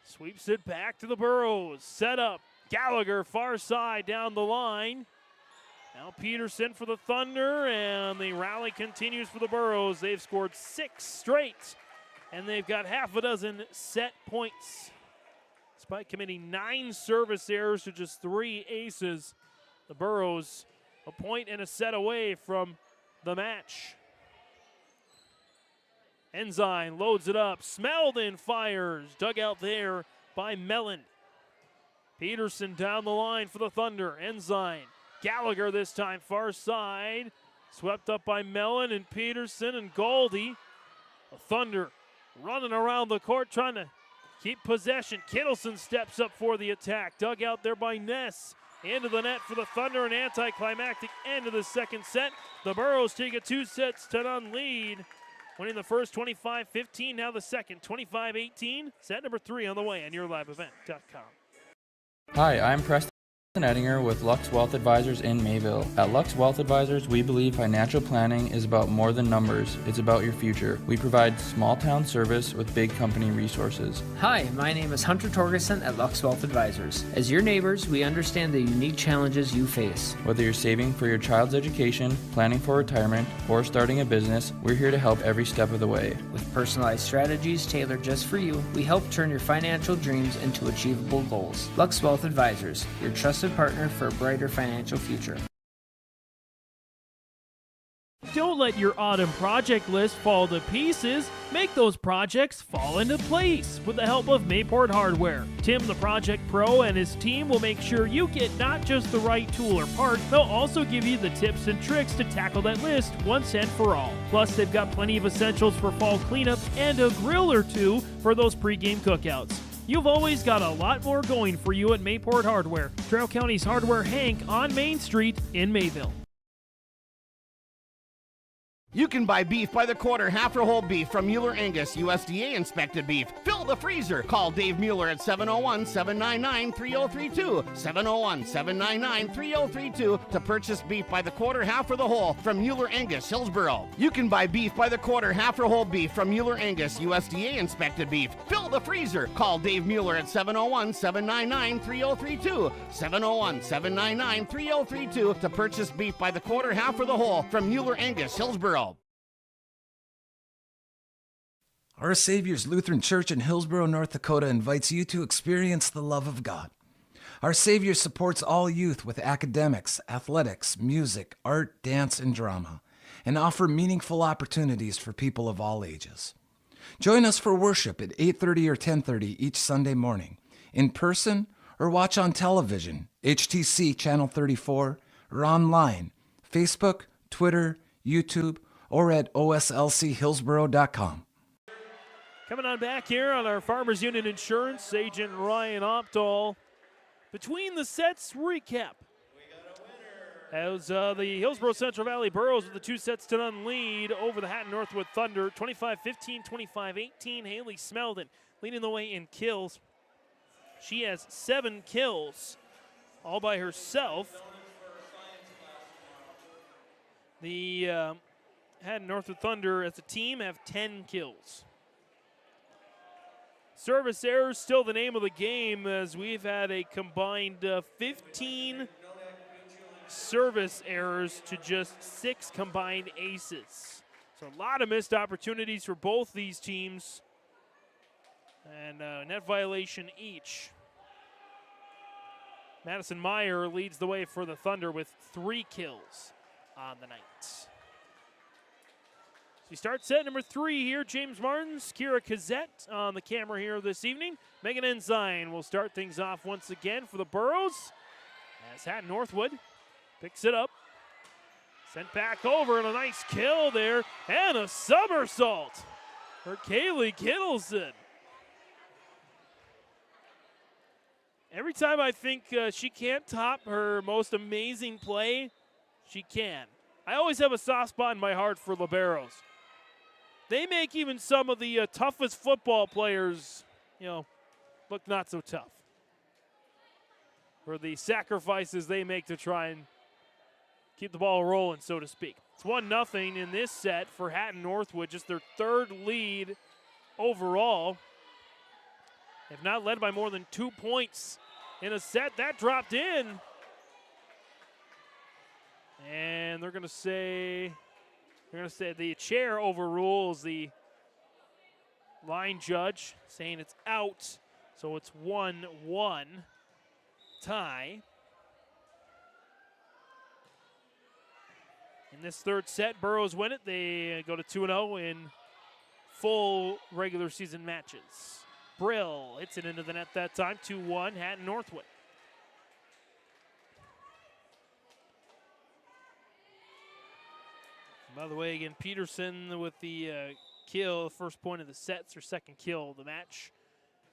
sweeps it back to the Burros. Set up. Gallagher far side down the line. Now Peterson for the Thunder, and the rally continues for the Burros. They've scored 6 straight, and they've got half a dozen set points. Despite committing 9 service errors to just 3 aces, the Burros a point and a set away from the match. Ensign loads it up. Smeldon fires. Dug out there by Mellon. Peterson down the line for the Thunder. Ensign. Gallagher this time far side. Swept up by Mellon and Peterson and Galdy. The Thunder running around the court trying to keep possession. Kittleson steps up for the attack. Dug out there by Ness. Into the net for the Thunder. An anticlimactic end of the second set. The Burros take a 2-0 lead. Winning the first 25-15, now the second 25-18. Set number 3 on the way on YourLiveEvent.com. Hi, I'm Preston Ettinger with Lux Wealth Advisors in Mayville. At Lux Wealth Advisors, we believe financial planning is about more than numbers. It's about your future. We provide small town service with big company resources. Hi, my name is Hunter Torgerson at Lux Wealth Advisors. As your neighbors, we understand the unique challenges you face. Whether you're saving for your child's education, planning for retirement, or starting a business, we're here to help every step of the way. With personalized strategies tailored just for you, we help turn your financial dreams into achievable goals. Lux Wealth Advisors, your trusted partner for a brighter financial future. Don't let your autumn project list fall to pieces. Make those projects fall into place with the help of Mayport Hardware. Tim, the project pro, and his team will make sure you get not just the right tool or part, they'll also give you the tips and tricks to tackle that list once and for all. Plus, they've got plenty of essentials for fall cleanup and a grill or two for those pregame cookouts. You've always got a lot more going for you at Mayport Hardware, Trail County's Hardware Hank on Main Street in Mayville. You can buy beef by the quarter, half or whole beef from Mueller Angus, USDA inspected beef. Fill the freezer. Call Dave Mueller at 701-799-3032. 701-799-3032 to purchase beef by the quarter, half or the whole from Mueller Angus, Hillsboro. You can buy beef by the quarter, half or whole beef from Mueller Angus, USDA inspected beef. Fill the freezer. Call Dave Mueller at 701-799-3032. 701-799-3032 to purchase beef by the quarter, half or the whole from Mueller Angus, Hillsboro. Our Savior's Lutheran Church in Hillsboro, North Dakota invites you to experience the love of God. Our Savior supports all youth with academics, athletics, music, art, dance, and drama, and offer meaningful opportunities for people of all ages. Join us for worship at 8:30 or 10:30 each Sunday morning, in person or watch on television, HTC Channel 34, or online, Facebook, Twitter, YouTube, or at oslchillsboro.com. Coming on back here on our Farmers Union Insurance agent Ryan Opdahl. Between the sets recap. As the Hillsboro-Central Valley Burros with the 2-0 lead over the Hatton-Northwood Thunder. 25-15, 25-18. Haley Smeldon leading the way in kills. She has 7 kills all by herself. The Hatton-Northwood Thunder as a team have 10 kills. Service errors still the name of the game, as we've had a combined 15 service errors to just 6 combined aces. So a lot of missed opportunities for both these teams, and net violation each. Madison Meyer leads the way for the Thunder with 3 kills on the night. So we start set number 3 here. James Martins, Kira Kazette on the camera here this evening. Megan Ensign will start things off once again for the Burros, as Hatton-Northwood picks it up. Sent back over, and a nice kill there, and a somersault for Kaylee Kittleson. Every time I think she can't top her most amazing play, she can. I always have a soft spot in my heart for liberos. They make even some of the toughest football players, look not so tough. For the sacrifices they make to try and keep the ball rolling, so to speak. It's 1-0 in this set for Hatton-Northwood, just their 3rd lead overall. They've not led by more than 2 points in a set. That dropped in. And they're going to say the chair overrules the line judge, saying it's out. So it's 1-1 tie. In this 3rd set, Burros win it. They go to 2-0 in full regular season matches. Brill hits it into the net that time. 2-1, Hatton-Northwood. By the way, again, Peterson with the kill, first point of the set, her 2nd kill of the match.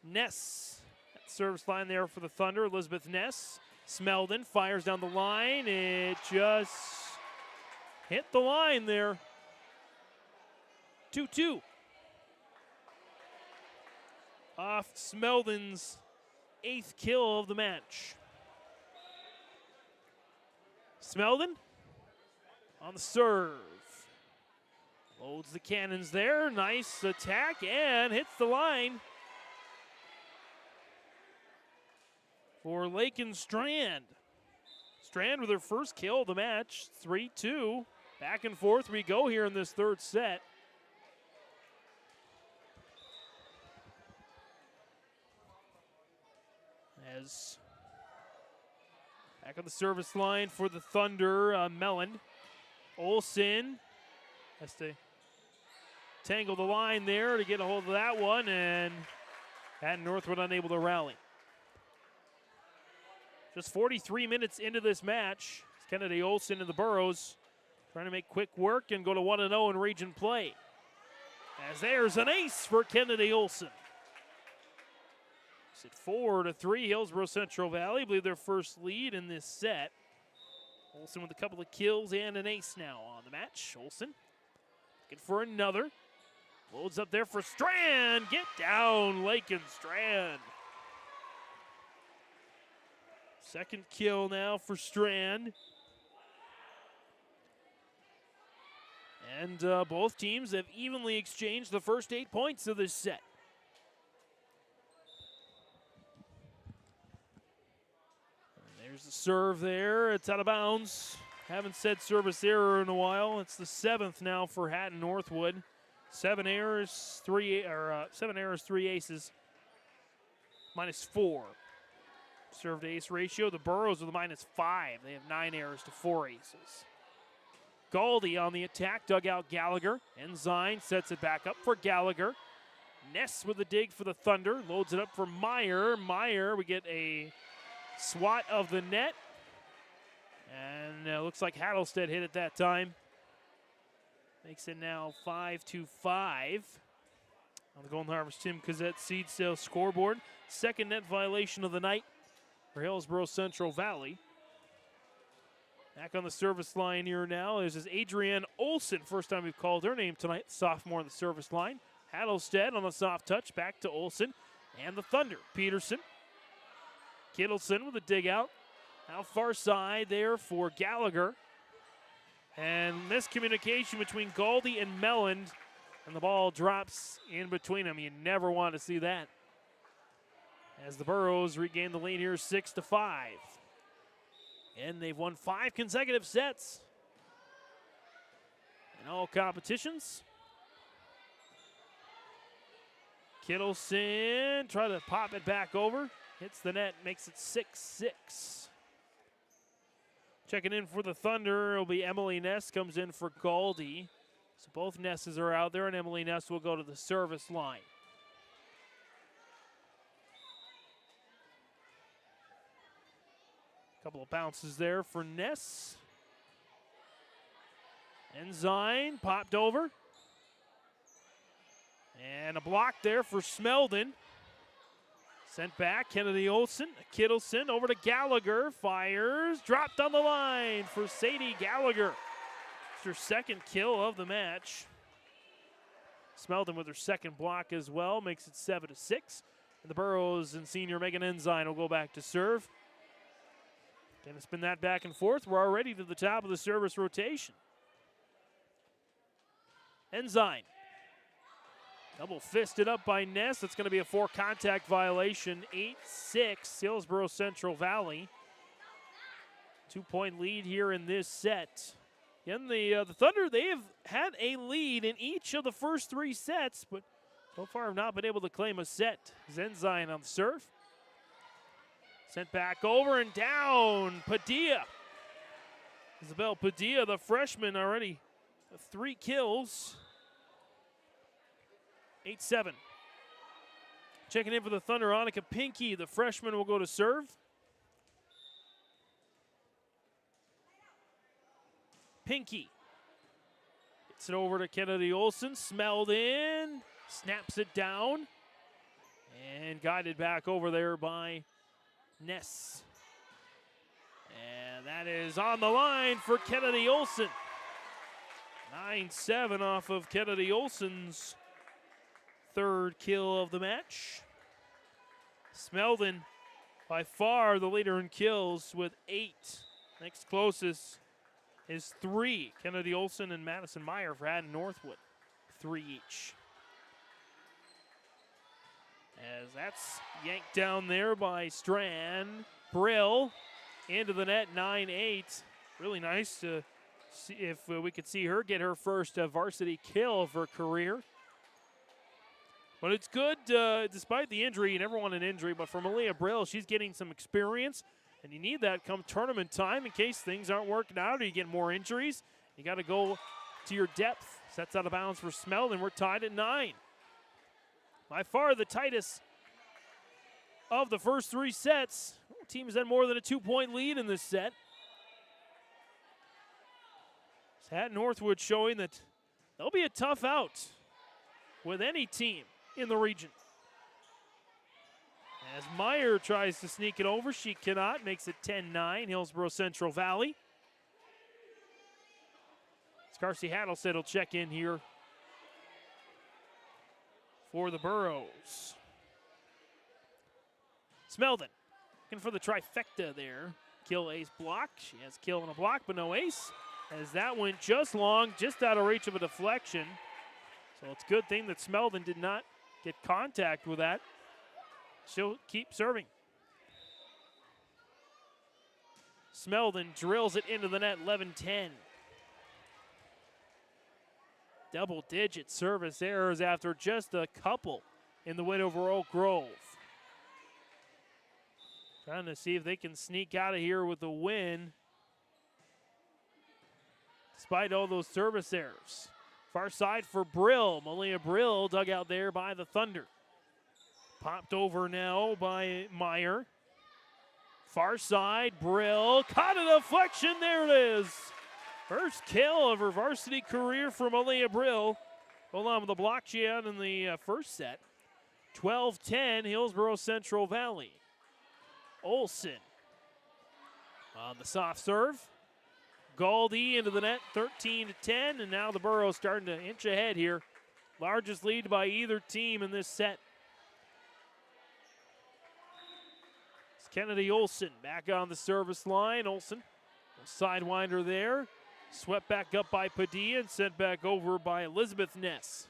Ness at the service line there for the Thunder. Elizabeth Ness. Smeldon fires down the line. It just hit the line there. 2-2. Off Smeldon's 8th kill of the match. Smeldon on the serve. Loads the cannons there. Nice attack and hits the line for Lakin Strand. Strand with her first kill of the match. 3-2. Back and forth we go here in this 3rd set. As back on the service line for the Thunder, Melland. Olsen has to tangle the line there to get a hold of that one, and Hatton-Northwood unable to rally. Just 43 minutes into this match, it's Kennedy Olsen and the Burros trying to make quick work and go to 1-0 in region play. As there's an ace for Kennedy Olsen. It's 4-3, Hillsboro-Central Valley. I believe their first lead in this set. Olsen with a couple of kills and an ace now on the match. Olsen looking for another. Loads up there for Strand. Get down, Lakin Strand. 2nd kill now for Strand. And both teams have evenly exchanged the first 8 points of this set. There's the serve there. It's out of bounds. Haven't said service error in a while. It's the 7th now for Hatton-Northwood. 7 errors, 3 aces, -4. Serve to ace ratio. The Burros with a -5. They have 9 errors to 4 aces. Galdi on the attack, dug out Gallagher. Ensign sets it back up for Gallagher. Ness with a dig for the Thunder. Loads it up for Meyer. Meyer, we get a swat of the net. And looks like Hattlestead hit it that time. Makes it now 5-5. On the Golden Harvest Tim Kazette seed sale scoreboard. 2nd net violation of the night for Hillsboro-Central Valley. Back on the service line here now is Adrienne Olson. First time we've called her name tonight, sophomore on the service line. Hattlestead on a soft touch, back to Olson. And the Thunder, Peterson. Kittleson with a dig out. Now far side there for Gallagher. And miscommunication between Goldie and Melland. And the ball drops in between them. You never want to see that. As the Burros regain the lead here 6-5. And they've won 5 consecutive sets in all competitions. Kittleson try to pop it back over. Hits the net, makes it 6-6. Checking in for the Thunder will be Emily Ness, comes in for Goldie. So both Nesses are out there, and Emily Ness will go to the service line. Couple of bounces there for Ness. Ensign popped over. And a block there for Smeldon. Sent back, Kennedy Olsen, Kittleson over to Gallagher. Fires, dropped on the line for Sadie Gallagher. It's her second kill of the match. Smeldon with her second block as well, makes it 7-6. And the Burros and senior Megan Ensign will go back to serve. Gonna spin that back and forth. We're already to the top of the service rotation. Ensign. Double fisted up by Ness. That's going to be a 4-contact violation. 8-6, Hillsboro-Central Valley. 2-point lead here in this set. Again, the Thunder, they have had a lead in each of the first 3 sets, but so far have not been able to claim a set. Ensign on the serve. Sent back over and down. Padilla. Isabel Padilla, the freshman, already 3 kills. 8-7. Checking in for the Thunder, Annika Pinky, the freshman, will go to serve. Pinky gets it over to Kennedy Olsen. Smelled in. Snaps it down. And guided back over there by Ness. And that is on the line for Kennedy Olsen. 9-7 off of Kennedy Olsen's third kill of the match. Smeldon by far the leader in kills with 8. Next closest is 3. Kennedy Olsen and Madison Meyer for Hatton-Northwood. 3 each. As that's yanked down there by Strand. Brill into the net, 9-8. Really nice to see if we could see her get her first varsity kill of her career. But it's good, despite the injury. You never want an injury, but for Malia Brill, she's getting some experience, and you need that come tournament time in case things aren't working out or you get more injuries. You got to go to your depth. Sets out of bounds for Smeldon. We're tied at 9. By far the tightest of the first 3 sets. Teams had more than a 2-point lead in this set. Hatton-Northwood showing that they'll be a tough out with any team in the region. As Meyer tries to sneak it over, she cannot. Makes it 10-9, Hillsboro-Central Valley. Scarcy Hattlestead will check in here for the Burros. Smeldon looking for the trifecta there. Kill, ace, block. She has kill and a block, but no ace. As that went just long, just out of reach of a deflection. So it's a good thing that Smeldon did not get contact with that. She'll keep serving. Smeldon drills it into the net, 11-10. Double-digit service errors after just a couple in the win over Oak Grove. Trying to see if they can sneak out of here with a win despite all those service errors. Far side for Brill. Malia Brill dug out there by the Thunder. Popped over now by Meyer. Far side, Brill. Caught a deflection. There it is. First kill of her varsity career for Malia Brill. Hold on with the block she had in the first set. 12-10, Hillsboro-Central Valley. Olsen on the soft serve. Galdi into the net, 13-10, and now the Burros starting to inch ahead here. Largest lead by either team in this set. It's Kennedy Olson back on the service line. Olson, sidewinder there. Swept back up by Padilla and sent back over by Elizabeth Ness.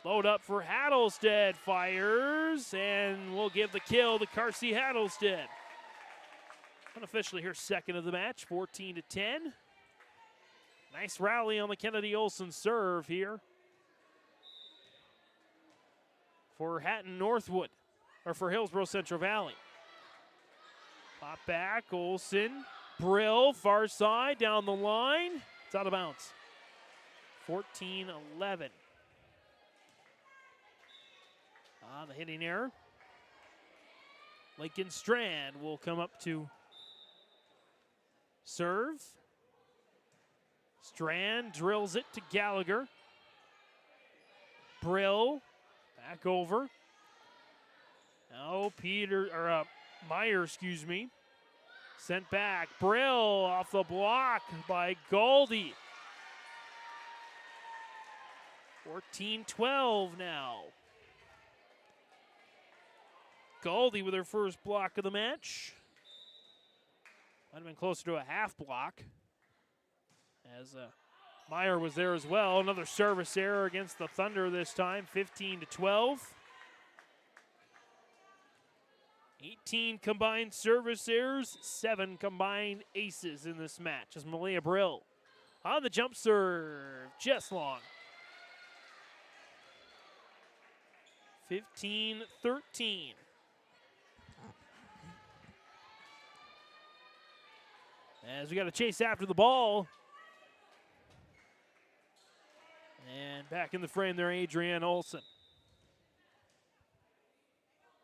Load up for Hattlestead, fires, and we'll give the kill to Carsey Hattlestead. Unofficially her second of the match, 14-10. Nice rally on the Kennedy Olson serve here for Hatton-Northwood, or for Hillsboro-Central Valley. Pop back, Olson, Brill, far side, down the line. It's out of bounds. 14-11. The hitting error. Lincoln Strand will come up to serve. Strand drills it to Gallagher. Brill back over. Now Meyer, sent back. Brill off the block by Galdi. 14-12 now. Galdi with her first block of the match. Might have been closer to a half block, as Meyer was there as well. Another service error against the Thunder this time, 15-12. 18 combined service errors, 7 combined aces in this match as Malia Brill on the jump serve, just long. 15-13. As we got to chase after the ball. And back in the frame there, Adrienne Olson.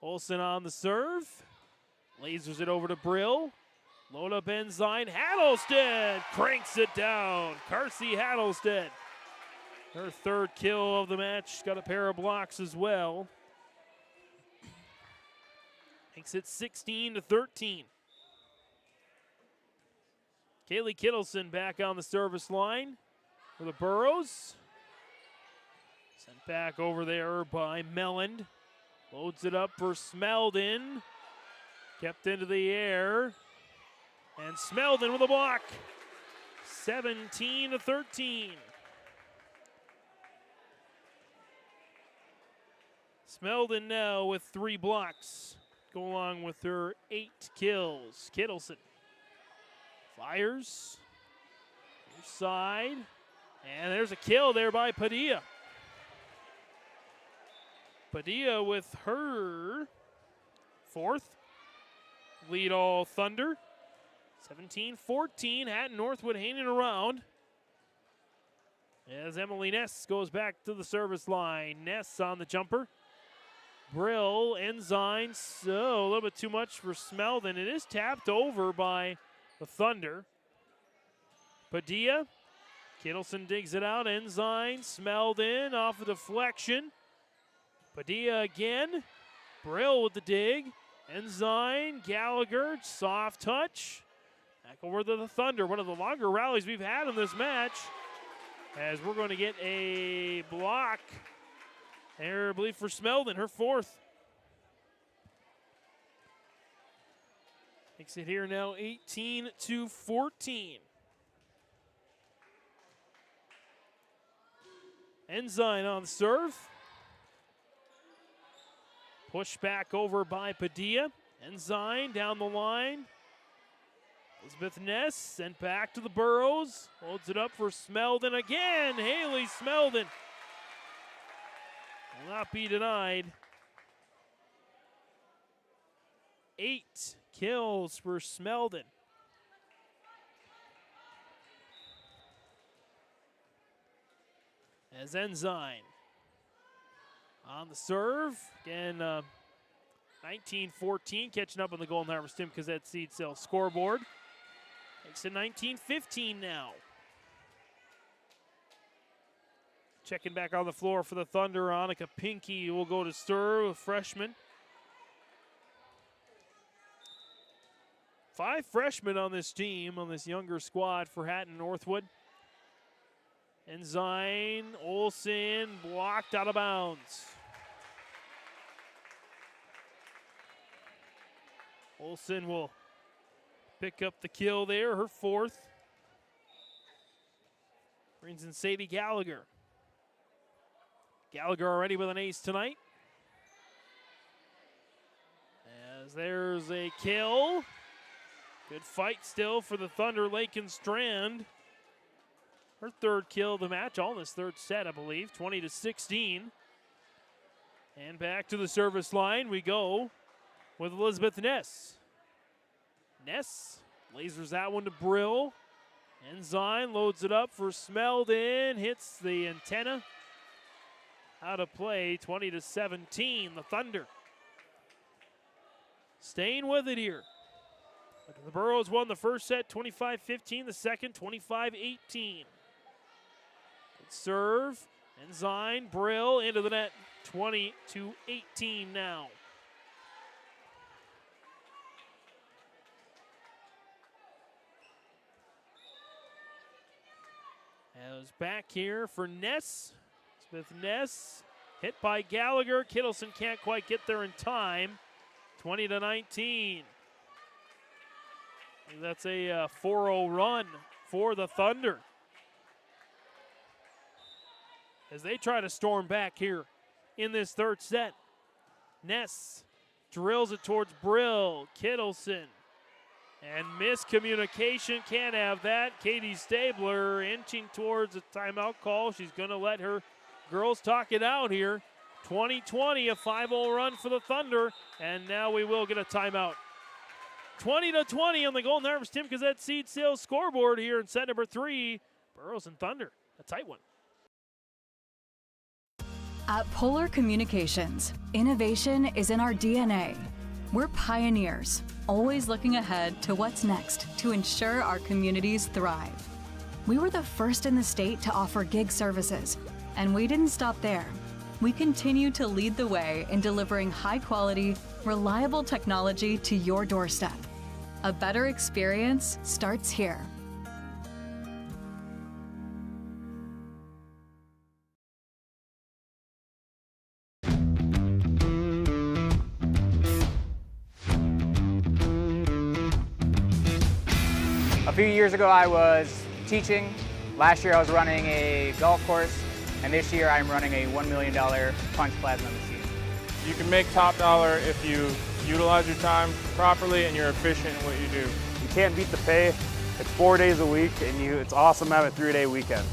Olson on the serve. Lasers it over to Brill. Load up Ensign. Hattlestead cranks it down. Carsey Hattlestead. Her third kill of the match. She's got a pair of blocks as well. Makes it 16-13. Kaylee Kittleson back on the service line for the Burros. Sent back over there by Melland. Loads it up for Smeldon. Kept into the air. And Smeldon with a block. 17-13. Smeldon now with 3 blocks. Go along with her 8 kills. Kittleson fires. Near side. And there's a kill there by Padilla. Padilla with her 4th. Lead all Thunder. 17-14. Hatton-Northwood hanging around. As Emily Ness goes back to the service line. Ness on the jumper. Brill, Ensign, so a little bit too much for Smeldon. It is tapped over by the Thunder. Padilla, Kittleson digs it out. Ensign, Smeldon off a deflection. Padilla again. Brill with the dig. Ensign, Gallagher, soft touch. Back over to the Thunder. One of the longer rallies we've had in this match. As we're going to get a block there, I believe, for Smeldon, her 4th. Makes it here now 18-14. Ensign on the serve. Push back over by Padilla. Ensign down the line. Elizabeth Ness sent back to the Burros. Holds it up for Smeldon again. Haley Smeldon will not be denied. 8 kills for Smeldon. As Ensign on the serve. Again, 19-14, catching up on the Golden Harvest Tim Kazette Seed Sale scoreboard. Makes it 19-15 now. Checking back on the floor for the Thunder, Annika Pinky will go to serve, a freshman. 5 freshmen on this team, on this younger squad for Hatton-Northwood. Ensign, Olsen, blocked out of bounds. Olsen will pick up the kill there, her 4th. Brings in Sadie Gallagher. Gallagher already with an ace tonight. As there's a kill. Good fight still for the Thunder, Lakin Strand. Her 3rd kill of the match, all in this 3rd set, I believe, 20-16. And back to the service line we go with Elizabeth Ness. Ness lasers that one to Brill. Ensign loads it up for Smeldon, hits the antenna. Out of play, 20-17, the Thunder. Staying with it here. The Burros won the first set 25-15, the second 25-18. Good serve, Ensign, Brill into the net, 20-18 now. As back here for Ness. Smith Ness hit by Gallagher. Kittleson can't quite get there in time. 20-19. That's a 4-0 run for the Thunder as they try to storm back here in this 3rd set. Ness drills it towards Brill. Kittleson. And miscommunication, can't have that. Katie Stabler inching towards a timeout call. She's going to let her girls talk it out here. 20-20, a 5-0 run for the Thunder, and now we will get a timeout. 20-20 on the Golden Harvest Tim Gazette Seed Sales scoreboard here in set number 3. Burros and Thunder, a tight one. At Polar Communications, innovation is in our DNA. We're pioneers, always looking ahead to what's next to ensure our communities thrive. We were the first in the state to offer gig services, and we didn't stop there. We continue to lead the way in delivering high-quality, reliable technology to your doorstep. A better experience starts here. A few years ago I was teaching. Last year I was running a golf course, and this year I'm running a $1 million punch plasma machine. You can make top dollar if you utilize your time properly and you're efficient in what you do. You can't beat the pay. It's 4 days a week, and it's awesome to have a 3-day weekend.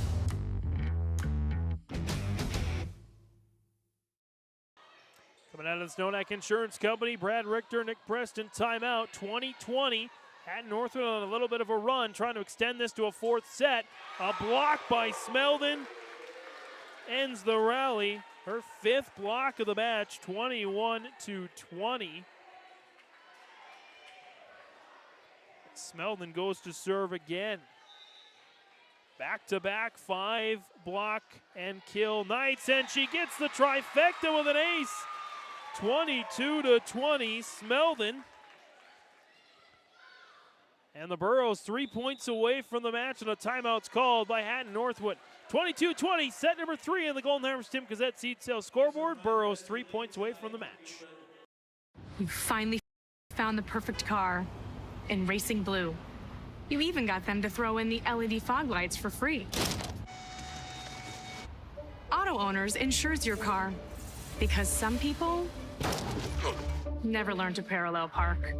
Coming out of the Snowneck Insurance Company, Brad Richter, Nick Preston, timeout, 20-20. Hatton-Northwood on a little bit of a run, trying to extend this to a 4th set. A block by Smeldon ends the rally. Her 5th block of the match, 21-20. Smeldon goes to serve again. Back-to-back 5 block and kill nights, and she gets the trifecta with an ace. 22-20, Smeldon. And the Burros 3 points away from the match, and a timeout's called by Hatton-Northwood. 22-20, set number 3 in the Golden Harvest Tim Gazette Seed Sales scoreboard. Burros 3 points away from the match. You finally found the perfect car in racing blue. You even got them to throw in the LED fog lights for free. Auto Owners insures your car because some people never learn to parallel park.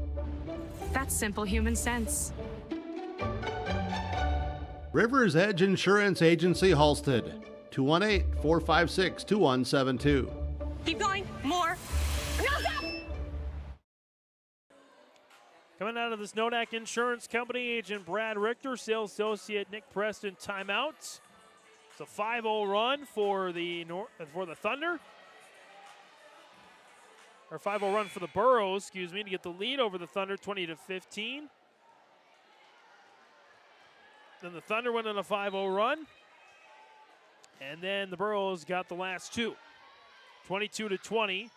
That's simple human sense. River's Edge Insurance Agency, Halstead, 218-456-2172. Keep going, more. No, stop! Coming out of the Snowneck Insurance Company, Agent Brad Richter, Sales Associate Nick Preston, timeout. It's a 5-0 run for the Thunder. Or 5-0 run for the Burros, to get the lead over the Thunder, 20-15. Then the Thunder went on a 5-0 run. And then the Burros got the last 2. 22-20.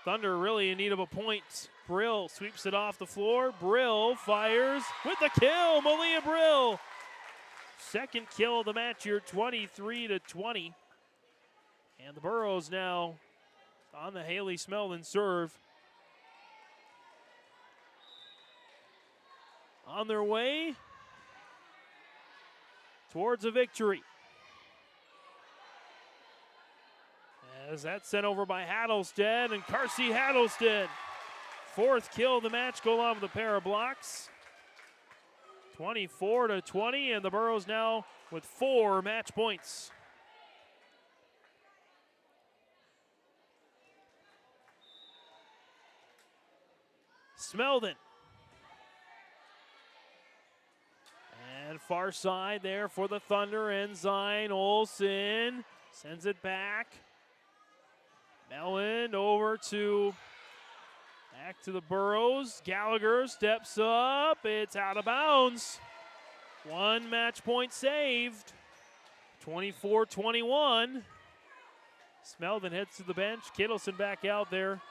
Thunder really in need of a point Brill sweeps it off the floor. Brill fires with the kill. Malia Brill. Second kill of the match here, 23-20. And the Burros now on the Haley Smeldon serve. On their way towards a victory. As that's sent over by Hattlestead and Carsey Hattlestead. Fourth kill of the match, go along with a pair of blocks. 24-20, and the Burros now with 4 match points. Smeldon. And far side there for the Thunder. Ensign Olsen sends it back. Mellon over to back to the Burros. Gallagher steps up. It's out of bounds. 1 match point saved. 24-21. Smeldon heads to the bench. Kittleson back out there.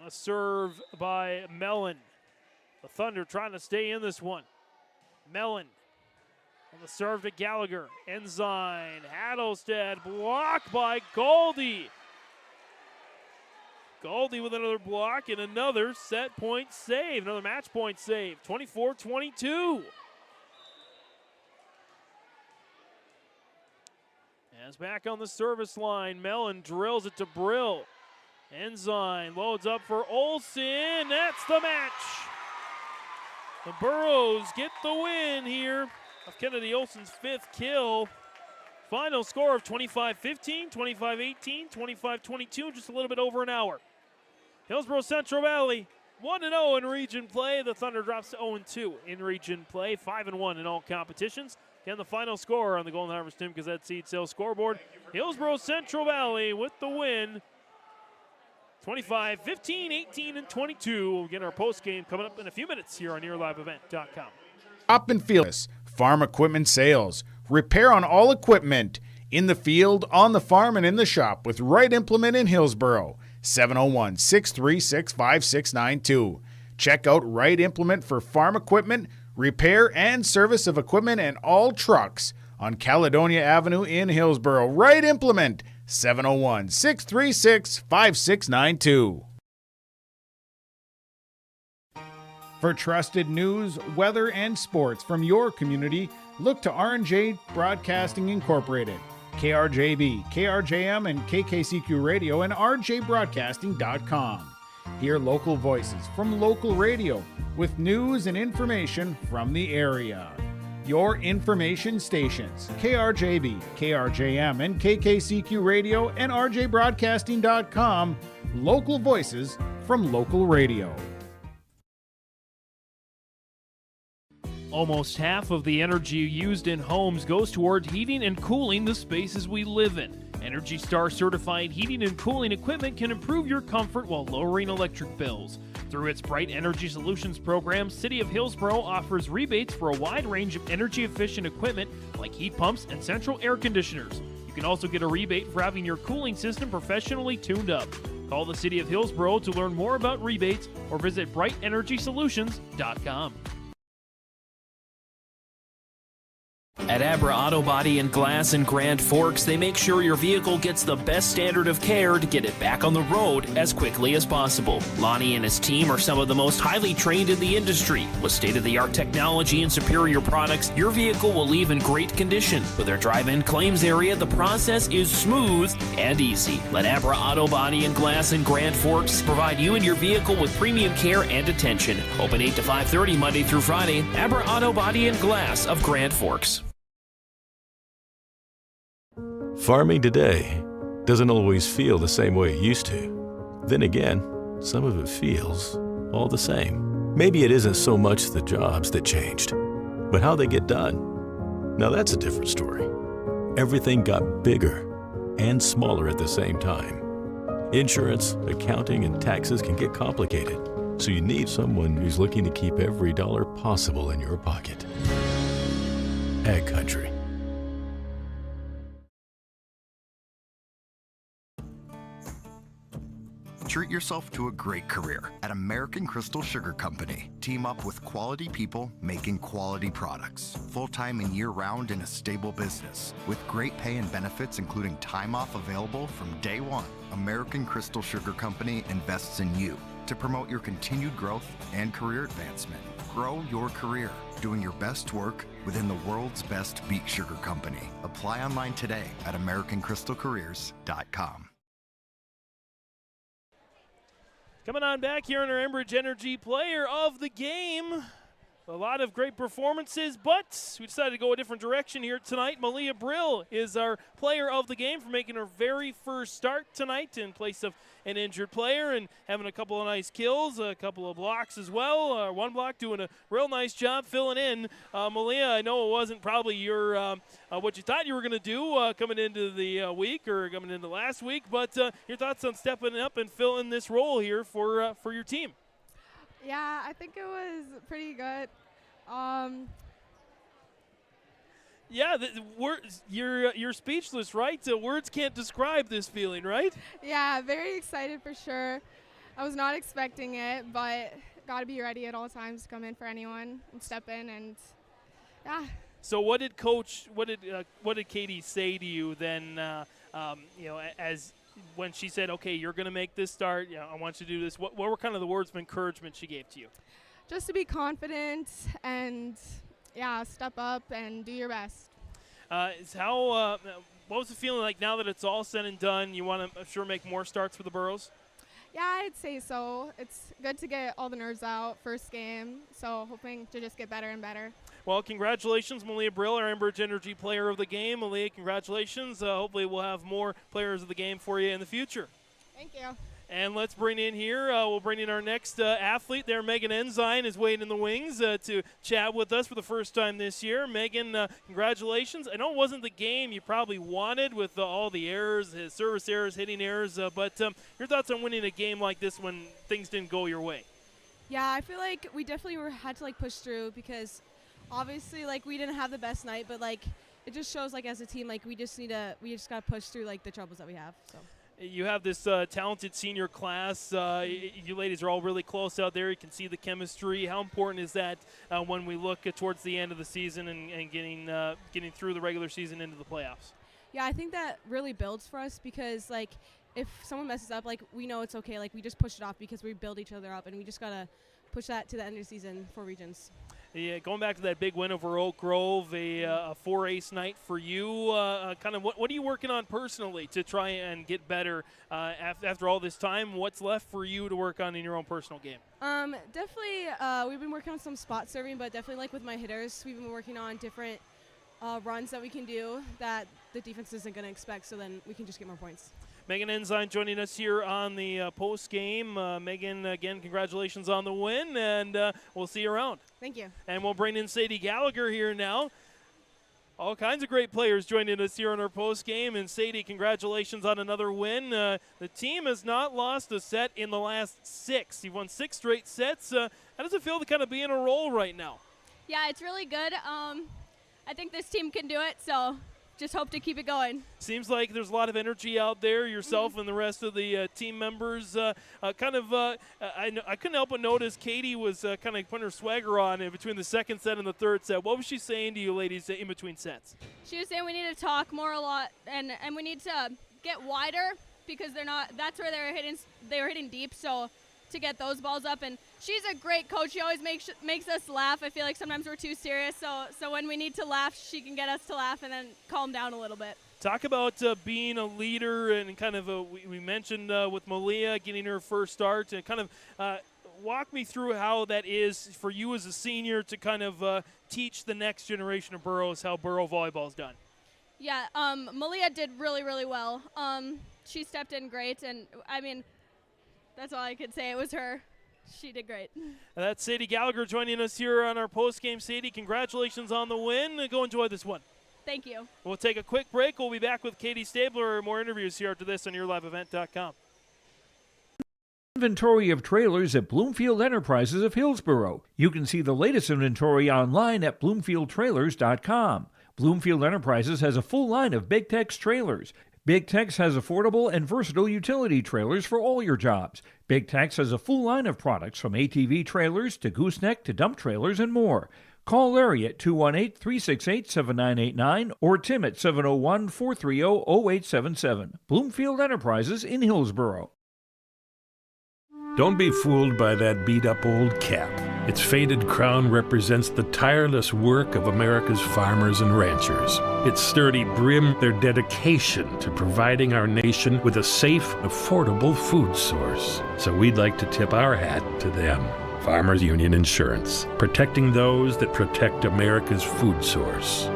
A serve by Mellon. The Thunder trying to stay in this one. Mellon on the serve to Gallagher. Ensign, Hattlestead, blocked by Goldie. Goldie with another block and another set point save, another match point save. 24-22. As back on the service line, Mellon drills it to Brill. Ensign loads up for Olsen. That's the match. The Burros get the win here of Kennedy Olsen's 5th kill. Final score of 25-15, 25-18, 25-22, just a little bit over an hour. Hillsboro-Central Valley 1-0 in region play. The Thunder drops to 0-2 in region play, 5-1 in all competitions. Again, the final score on the Golden Harvest Tim Gazette Seed Sales scoreboard. Hillsboro-Central Valley with the win. 25-15, 18, and 22. We'll get our post game coming up in a few minutes here on earliveevent.com. Up and field, farm equipment sales, repair on all equipment, in the field, on the farm, and in the shop with Right Implement in Hillsboro. 701-636-5692. Check out Right Implement for farm equipment, repair and service of equipment and all trucks on Caledonia Avenue in Hillsboro. Right Implement, 701-636-5692. For trusted news, weather, and sports from your community, look to R&J Broadcasting Incorporated, KRJB, KRJM, and KKCQ Radio, and rjbroadcasting.com. Hear local voices from local radio with news and information from the area. Your information stations, KRJB, KRJM, and KKCQ Radio, and rjbroadcasting.com. Local voices from local radio. Almost half of the energy used in homes goes toward heating and cooling the spaces we live in. Energy Star certified heating and cooling equipment can improve your comfort while lowering electric bills. Through its Bright Energy Solutions program, City of Hillsboro offers rebates for a wide range of energy-efficient equipment like heat pumps and central air conditioners. You can also get a rebate for having your cooling system professionally tuned up. Call the City of Hillsboro to learn more about rebates or visit BrightEnergySolutions.com. At Abra Auto Body and Glass in Grand Forks, they make sure your vehicle gets the best standard of care to get it back on the road as quickly as possible. Lonnie and his team are some of the most highly trained in the industry. With state-of-the-art technology and superior products, your vehicle will leave in great condition. With their drive-in claims area, the process is smooth and easy. Let Abra Auto Body and Glass in Grand Forks provide you and your vehicle with premium care and attention. Open 8 to 5:30 Monday through Friday. Abra Auto Body and Glass of Grand Forks. Farming today doesn't always feel the same way it used to. Then again, some of it feels all the same. Maybe it isn't so much the jobs that changed, but how they get done. Now that's a different story. Everything got bigger and smaller at the same time. Insurance, accounting, and taxes can get complicated, so you need someone who's looking to keep every dollar possible in your pocket. Ag Country. Treat yourself to a great career at American Crystal Sugar Company. Team up with quality people making quality products. Full-time and year-round in a stable business. With great pay and benefits including time off available from day one. American Crystal Sugar Company invests in you to promote your continued growth and career advancement. Grow your career, doing your best work within the world's best beet sugar company. Apply online today at AmericanCrystalCareers.com. Coming on back here on our Enbridge Energy Player of the Game. A lot of great performances, but we decided to go a different direction here tonight. Malia Brill is our player of the game for making her very first start tonight in place of an injured player and having a couple of nice kills, a couple of blocks as well. One block, doing a real nice job filling in. Malia, I know it wasn't probably your what you thought you were going to do coming into the week or coming into last week, but your thoughts on stepping up and filling this role here for your team? Yeah, I think it was pretty good. Yeah, you're speechless, right? Words can't describe this feeling, right? Yeah, very excited for sure. I was not expecting it, but got to be ready at all times to come in for anyone and step in, and yeah. So what did Katie say to you then? As when she said, "Okay, you're going to make this start. I want you to do this." What were kind of the words of encouragement she gave to you? Just to be confident and, yeah, step up and do your best. What was the feeling like now that it's all said and done? You want to, I'm sure, make more starts for the Burros? Yeah, I'd say so. It's good to get all the nerves out first game, so hoping to just get better and better. Well, congratulations, Malia Brill, our Enbridge Energy Player of the Game. Malia, congratulations. Hopefully we'll have more players of the game for you in the future. Thank you. And let's bring in here, we'll bring in our next athlete there. Megan Ensign is waiting in the wings to chat with us for the first time this year. Megan, congratulations. I know it wasn't the game you probably wanted with all the errors, his service errors, hitting errors, but your thoughts on winning a game like this when things didn't go your way? Yeah, I feel like we definitely had to push through because obviously we didn't have the best night, but it just shows as a team we just got to push through the troubles that we have. So. You have this talented senior class. You ladies are all really close out there. You can see the chemistry. How important is that when we look towards the end of the season and getting through the regular season into the playoffs? Yeah, I think that really builds for us because if someone messes up, we know it's okay. We just push it off because we build each other up, and we just gotta push that to the end of the season for regions. Yeah, going back to that big win over Oak Grove, a 4-ace night for you. Kind of what are you working on personally to try and get better after all this time? What's left for you to work on in your own personal game? Definitely, we've been working on some spot serving, but definitely with my hitters, we've been working on different runs that we can do that the defense isn't going to expect, so then we can just get more points. Megan Ensign joining us here on the post game. Megan, again, congratulations on the win, and we'll see you around. Thank you. And we'll bring in Sadie Gallagher here now. All kinds of great players joining us here on our post game. And Sadie, congratulations on another win. The team has not lost a set in the last 6. You've won 6 straight sets. How does it feel to kind of be in a roll right now? Yeah, it's really good. I think this team can do it, so just hope to keep it going. Seems like there's a lot of energy out there, yourself and the rest of the team members. I couldn't help but notice Katie was kind of putting her swagger on in between the second set and the third set. What was she saying to you ladies in between sets? She was saying we need to talk more a lot, and we need to get wider because that's where they were hitting deep, so to get those balls up. And she's a great coach. She always makes us laugh. I feel like sometimes we're too serious, so when we need to laugh, she can get us to laugh and then calm down a little bit. Talk about being a leader and kind of we mentioned with Malia getting her first start, and kind of walk me through how that is for you as a senior to kind of teach the next generation of Burros how Burro volleyball is done. Yeah, Malia did really, really well. She stepped in great, and I mean, that's all I could say. It was her. She did great. That's Sadie Gallagher joining us here on our post-game. Sadie, congratulations on the win. Go enjoy this one. Thank you. We'll take a quick break. We'll be back with Katie Stabler. More interviews here after this on YourLiveEvent.com. Inventory of trailers at Bloomfield Enterprises of Hillsboro. You can see the latest inventory online at BloomfieldTrailers.com. Bloomfield Enterprises has a full line of Big Tex trailers. Big Tex has affordable and versatile utility trailers for all your jobs. Big Tex has a full line of products from ATV trailers to gooseneck to dump trailers and more. Call Larry at 218-368-7989 or Tim at 701-430-0877. Bloomfield Enterprises in Hillsboro. Don't be fooled by that beat-up old cap. Its faded crown represents the tireless work of America's farmers and ranchers. Its sturdy brim, their dedication to providing our nation with a safe, affordable food source. So we'd like to tip our hat to them. Farmers Union Insurance, protecting those that protect America's food source.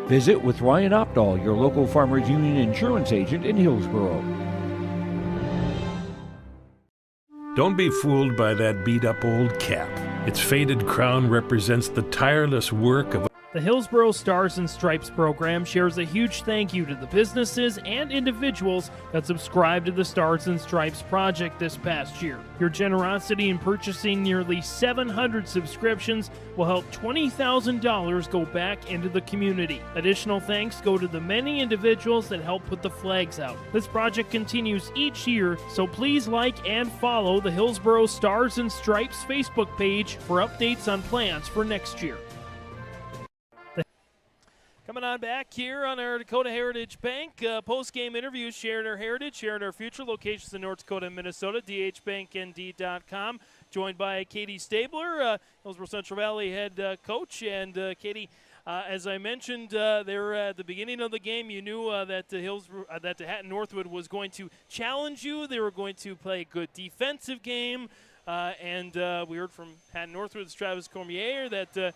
Visit with Ryan Opdahl, your local Farmers Union insurance agent in Hillsboro. Don't be fooled by that beat-up old cap. Its faded crown represents the tireless work of The Hillsboro Stars and Stripes program shares a huge thank you to the businesses and individuals that subscribed to the Stars and Stripes project this past year. Your generosity in purchasing nearly 700 subscriptions will help $20,000 go back into the community. Additional thanks go to the many individuals that help put the flags out. This project continues each year, so please like and follow the Hillsboro Stars and Stripes Facebook page for updates on plans for next year. Coming on back here on our Dakota Heritage Bank post-game interviews, sharing our heritage, sharing our future, locations in North Dakota and Minnesota, dhbanknd.com. Joined by Katie Stabler, Hillsboro Central Valley head coach. And Katie, as I mentioned there at the beginning of the game, you knew that the Hatton-Northwood was going to challenge you. They were going to play a good defensive game. And we heard from Hatton-Northwood's Travis Cormier that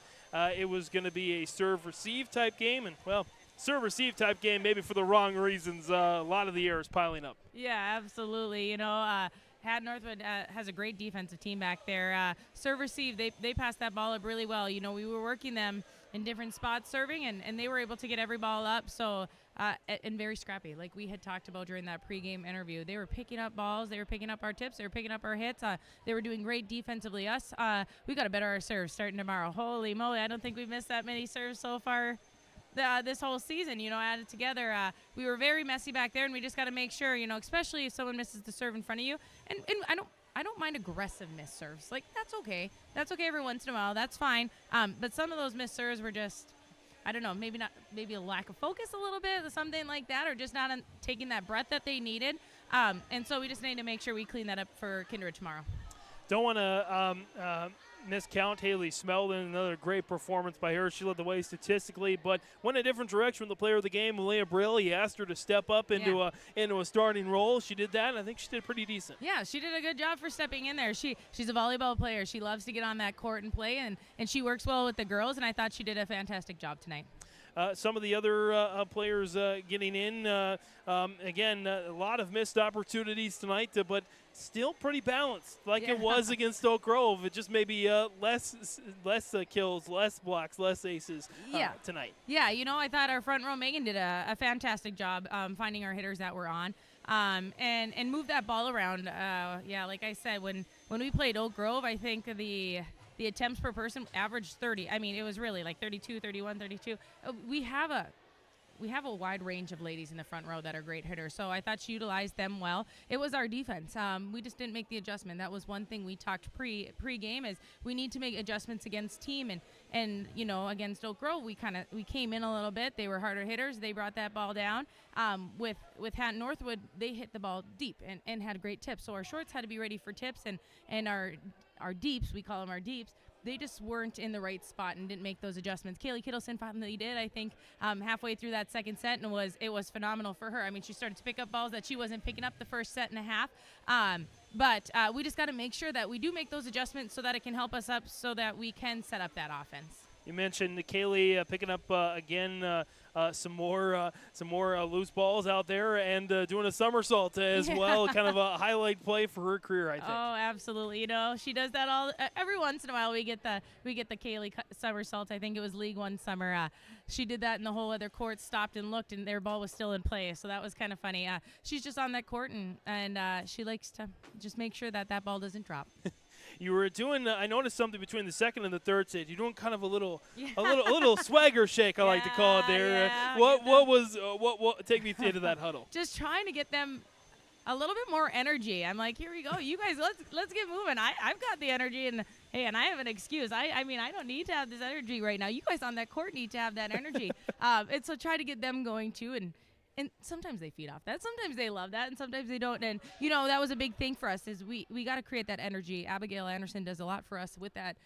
it was going to be a serve-receive type game. And, well, serve-receive type game maybe for the wrong reasons. A lot of the errors piling up. Yeah, absolutely. You know, Hatton-Northwood has a great defensive team back there. Serve-receive, they passed that ball up really well. You know, we were working them in different spots serving, and they were able to get every ball up. So, and very scrappy, like we had talked about during that pregame interview. They were picking up balls. They were picking up our tips. They were picking up our hits. They were doing great defensively. We got to better our serves starting tomorrow. Holy moly, I don't think we've missed that many serves so far this whole season, you know, added together. We were very messy back there, and we just got to make sure, you know, especially if someone misses the serve in front of you. And I don't mind aggressive missed serves. Like, that's okay. That's okay every once in a while. That's fine. But some of those missed serves were just, I don't know, maybe a lack of focus a little bit, something like that, or just not taking that breath that they needed. And so we just need to make sure we clean that up for Kindred tomorrow. Don't want to miscount Haley Smeldon. Another great performance by her. She led the way statistically, but went a different direction with the player of the game, Leah Brill. He asked her to step up into a starting role. She did that, and I think she did pretty decent. Yeah, she did a good job for stepping in there. She's a volleyball player. She loves to get on that court and play, and she works well with the girls, and I thought she did a fantastic job tonight. Some of the other players getting in, again, a lot of missed opportunities tonight, but still pretty balanced, like it was against Oak Grove. It just maybe less kills, less blocks, less aces tonight. Yeah, you know, I thought our front row, Megan, did a fantastic job finding our hitters that were on and moved that ball around. Like I said, when we played Oak Grove, I think the attempts per person averaged 30. I mean, it was really like 32, 31, 32. We have a wide range of ladies in the front row that are great hitters, so I thought she utilized them well. It was our defense. We just didn't make the adjustment. That was one thing we talked pre-game is we need to make adjustments against team, and you know, against Oak Grove, we came in a little bit. They were harder hitters. They brought that ball down. With Hatton-Northwood, they hit the ball deep and had great tips. So our shorts had to be ready for tips, and our deeps, we call them our deeps, they just weren't in the right spot and didn't make those adjustments. Kaylee Kittleson finally did, I think, halfway through that second set, and it was phenomenal for her. I mean, she started to pick up balls that she wasn't picking up the first set and a half. But we just got to make sure that we do make those adjustments so that it can help us up so that we can set up that offense. You mentioned Kaylee picking up again some more loose balls out there and doing a somersault as well. Kind of a highlight play for her career, I think. Oh, absolutely. You know, she does that every once in a while. We get the Kaylee somersault. I think it was League One summer. She did that, and the whole other court stopped and looked, and their ball was still in play. So that was kind of funny. She's just on that court, and she likes to just make sure that ball doesn't drop. You were doing. I noticed something between the second and the third set. You're doing kind of a little swagger shake. I like to call it there. What? Take me into that huddle. Just trying to get them a little bit more energy. I'm like, here we go, you guys. Let's get moving. I've got the energy, and hey, and I have an excuse. I mean, I don't need to have this energy right now. You guys on that court need to have that energy. And so try to get them going too, and sometimes they feed off that. Sometimes they love that, and sometimes they don't. And, that was a big thing for us is we got to create that energy. Abigail Anderson does a lot for us with that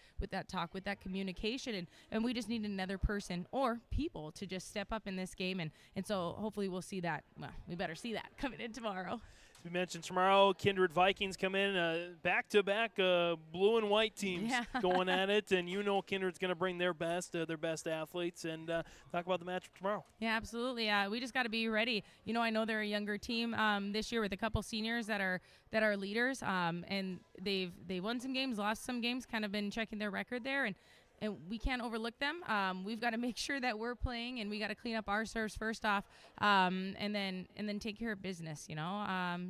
talk, with that communication. And we just need another person or people to just step up in this game. And so hopefully we'll see that. Well, we better see that coming in tomorrow. We mentioned tomorrow, Kindred Vikings come in, back-to-back blue and white teams going at it, and Kindred's going to bring their best athletes, and talk about the match tomorrow. Yeah, absolutely. We just got to be ready. I know they're a younger team this year with a couple seniors that are leaders, and they've won some games, lost some games, kind of been checking their record there, and we can't overlook them. We've got to make sure that we're playing, and we got to clean up our serves first off, and then take care of business.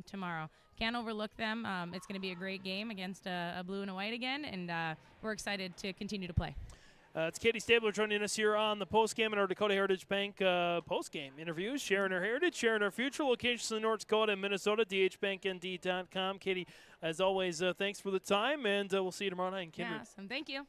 Tomorrow. Can't overlook them. It's going to be a great game against a blue and a white again, and we're excited to continue to play. It's Katie Stabler joining us here on the postgame and our Dakota Heritage Bank postgame interviews, sharing our heritage, sharing our future locations in North Dakota and Minnesota, dhbanknd.com. Katie, as always, thanks for the time, and we'll see you tomorrow night in Kindred. Yeah, awesome. Thank you.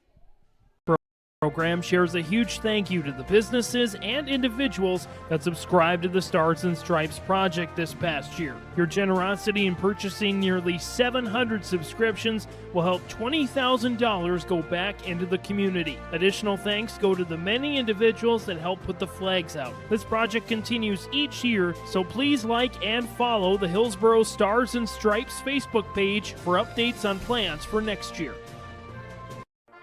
Program shares a huge thank you to the businesses and individuals that subscribed to the Stars and Stripes project this past year. Your generosity in purchasing nearly 700 subscriptions will help $20,000 go back into the community. Additional thanks go to the many individuals that help put the flags out. This project continues each year, so please like and follow the Hillsboro Stars and Stripes Facebook page for updates on plans for next year.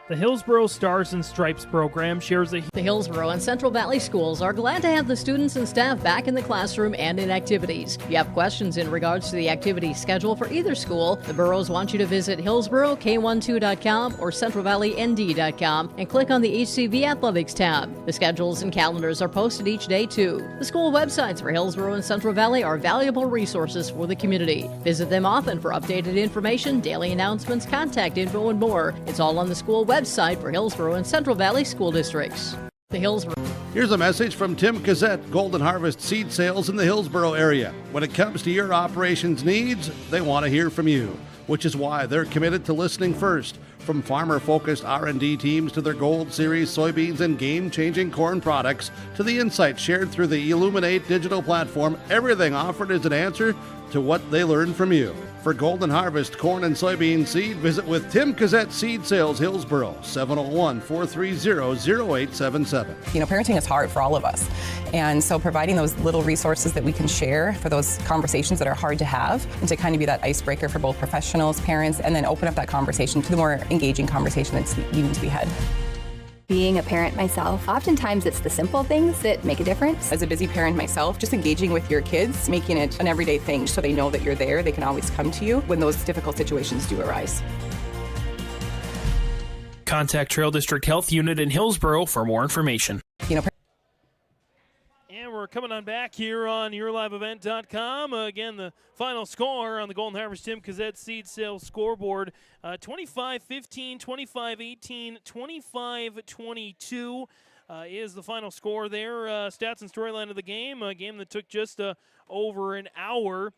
The Hillsboro Stars and Stripes program shares The Hillsboro and Central Valley schools are glad to have the students and staff back in the classroom and in activities. If you have questions in regards to the activity schedule for either school, the boroughs want you to visit HillsboroK12.com or CentralValleyND.com and click on the HCV Athletics tab. The schedules and calendars are posted each day, too. The school websites for Hillsboro and Central Valley are valuable resources for the community. Visit them often for updated information, daily announcements, contact info, and more. It's all on the school website for Hillsboro and Central Valley school districts. The Hillsboro. Here's a message from Tim Cassette, Golden Harvest Seed Sales in the Hillsboro area. When it comes to your operations needs, they want to hear from you, which is why they're committed to listening first. From farmer-focused R&D teams to their Gold Series soybeans and game-changing corn products to the insights shared through the Illuminate digital platform, everything offered is an answer to what they learned from you. For Golden Harvest corn and soybean seed, visit with Tim Cassette Seed Sales Hillsboro, 701-430-0877. Parenting is hard for all of us. And so providing those little resources that we can share for those conversations that are hard to have and to kind of be that icebreaker for both professionals, parents, and then open up that conversation to the more engaging conversation that's needing to be had. Being a parent myself, oftentimes it's the simple things that make a difference. As a busy parent myself, just engaging with your kids, making it an everyday thing so they know that you're there, they can always come to you when those difficult situations do arise. Contact Trail District Health Unit in Hillsboro for more information. And we're coming on back here on YourLiveEvent.com. Again, the final score on the Golden Harvest Tim Cassette Seed Sales scoreboard, 25-15, 25-18, 25-22 is the final score there. Stats and storyline of the game, a game that took just over an hour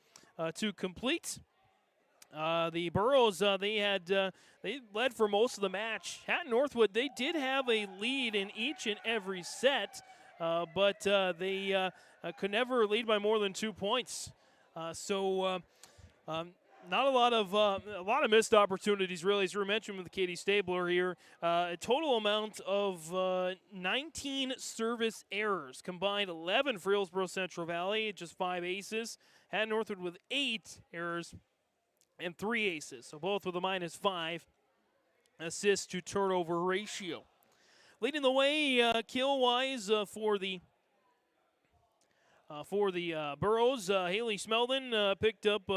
to complete. The Burros, they led for most of the match. Hatton-Northwood, they did have a lead in each and every set, but they could never lead by more than 2 points. Not a lot of missed opportunities, really, as we mentioned with Katie Stabler here. A total amount of 19 service errors, combined 11 for Hillsboro-Central Valley, just 5 aces. Hatton-Northwood with 8 errors and 3 aces, so both with a -5 assist to turnover ratio. Leading the way kill-wise for the Burros, Haley Smeldon picked up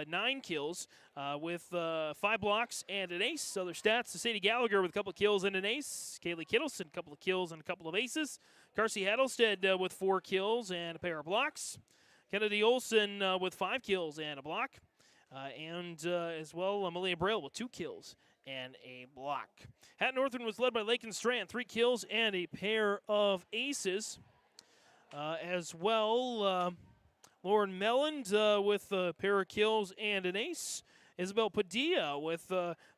9 kills with 5 blocks and an ace. Other stats: Sadie Gallagher with a couple of kills and an ace. Kaylee Kittleson, a couple of kills and a couple of aces. Carsey Hattlestead with 4 kills and a pair of blocks. Kennedy Olson with 5 kills and a block. and as well, Malia Braille with 2 kills and a block. Hatton-Northwood was led by Lakin Strand, 3 kills and a pair of aces. As well, Lauren Melland with a pair of kills and an ace. Isabel Padilla with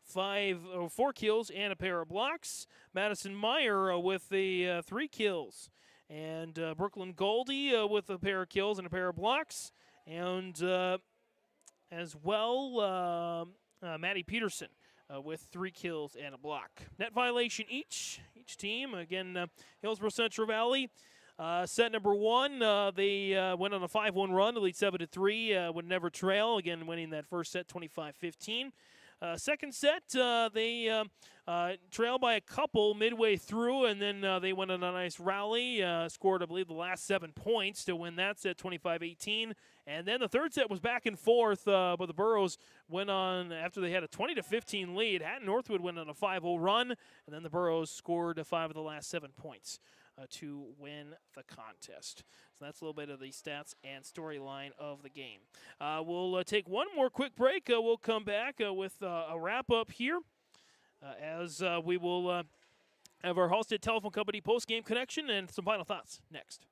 4 kills and a pair of blocks. Madison Meyer with 3 kills. And Brooklyn Goldie with a pair of kills and a pair of blocks. And as well, Maddie Peterson with 3 kills and a block. Net violation each team. Again, Hillsboro Central Valley. Set number 1, they went on a 5-1 run to lead 7-3, would never trail, again winning that first set 25-15. Second set, they trailed by a couple midway through, and then they went on a nice rally, scored, I believe, the last 7 points to win that set 25-18. And then the third set was back and forth, but the Burros went on, after they had a 20-15 lead, Hatton-Northwood went on a 5-0 run, and then the Burros scored 5 of the last 7 points to win the contest. So that's a little bit of the stats and storyline of the game. We'll take one more quick break. We'll come back with a wrap-up here as we will have our Halstead Telephone Company post-game connection and some final thoughts next.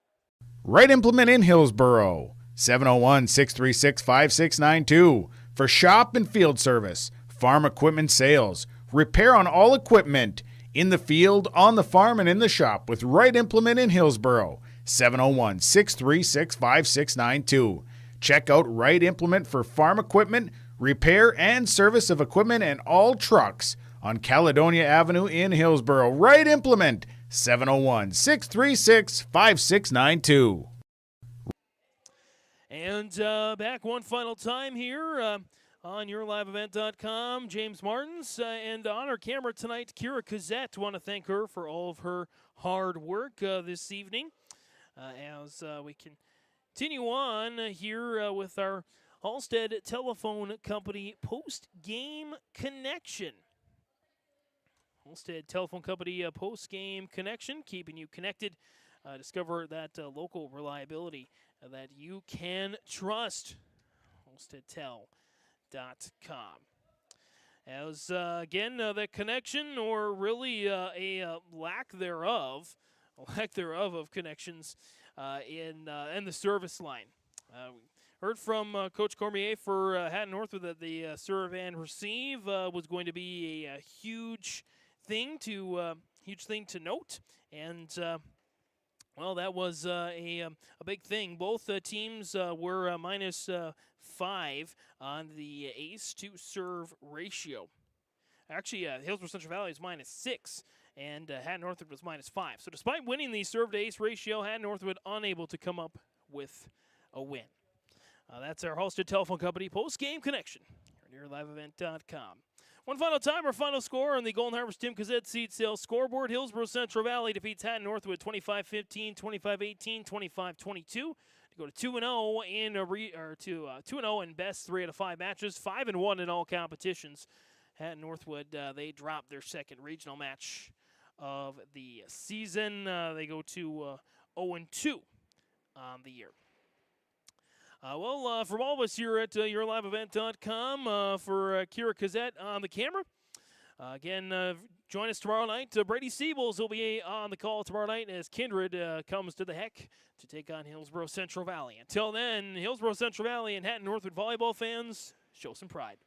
Right Implement in Hillsboro, 701-636-5692 for shop and field service, farm equipment sales, repair on all equipment, in the field, on the farm, and in the shop with Right Implement in Hillsboro, 701-636-5692. Check out Right Implement for farm equipment, repair, and service of equipment and all trucks on Caledonia Avenue in Hillsboro. Right Implement, 701-636-5692. And back one final time here on YourLiveEvent.com. James Martins and on our camera tonight, Kira Cazette. Want to thank her for all of her hard work this evening as we continue on here with our Halstead Telephone Company post-game connection. Halstead Telephone Company post-game connection, keeping you connected. Discover that local reliability that you can trust. HalsteadTel.com. As again, the connection, or really a lack thereof of connections in the service line. We heard from Coach Cormier for Hatton-Northwood that the serve and receive was going to be a huge thing to note, and well, that was a big thing. Both teams were -5 on the ace to serve ratio. Actually, Hillsboro Central Valley is -6, and Hatton-Northwood was -5. So despite winning the serve to ace ratio, Hatton-Northwood unable to come up with a win. That's our Halstead Telephone Company post-game connection here at YourLiveEvent.com. One final time, our final score on the Golden Harvest Tim Cazette seed sales scoreboard. Hillsboro Central Valley defeats Hatton-Northwood 25-15, 25-18, 25-22 to go to 2-0 in 2-0 in best 3 out of 5 matches, 5-1 in all competitions. Hatton-Northwood they dropped their second regional match of the season. They go to 0-2 on the year. Well, from all of us here at YourLiveEvent.com, for Kira Cazette on the camera. Again, join us tomorrow night. Brady Siebels will be on the call tomorrow night as Kindred comes to the Heck to take on Hillsboro Central Valley. Until then, Hillsboro Central Valley and Hatton-Northwood volleyball fans, show some pride.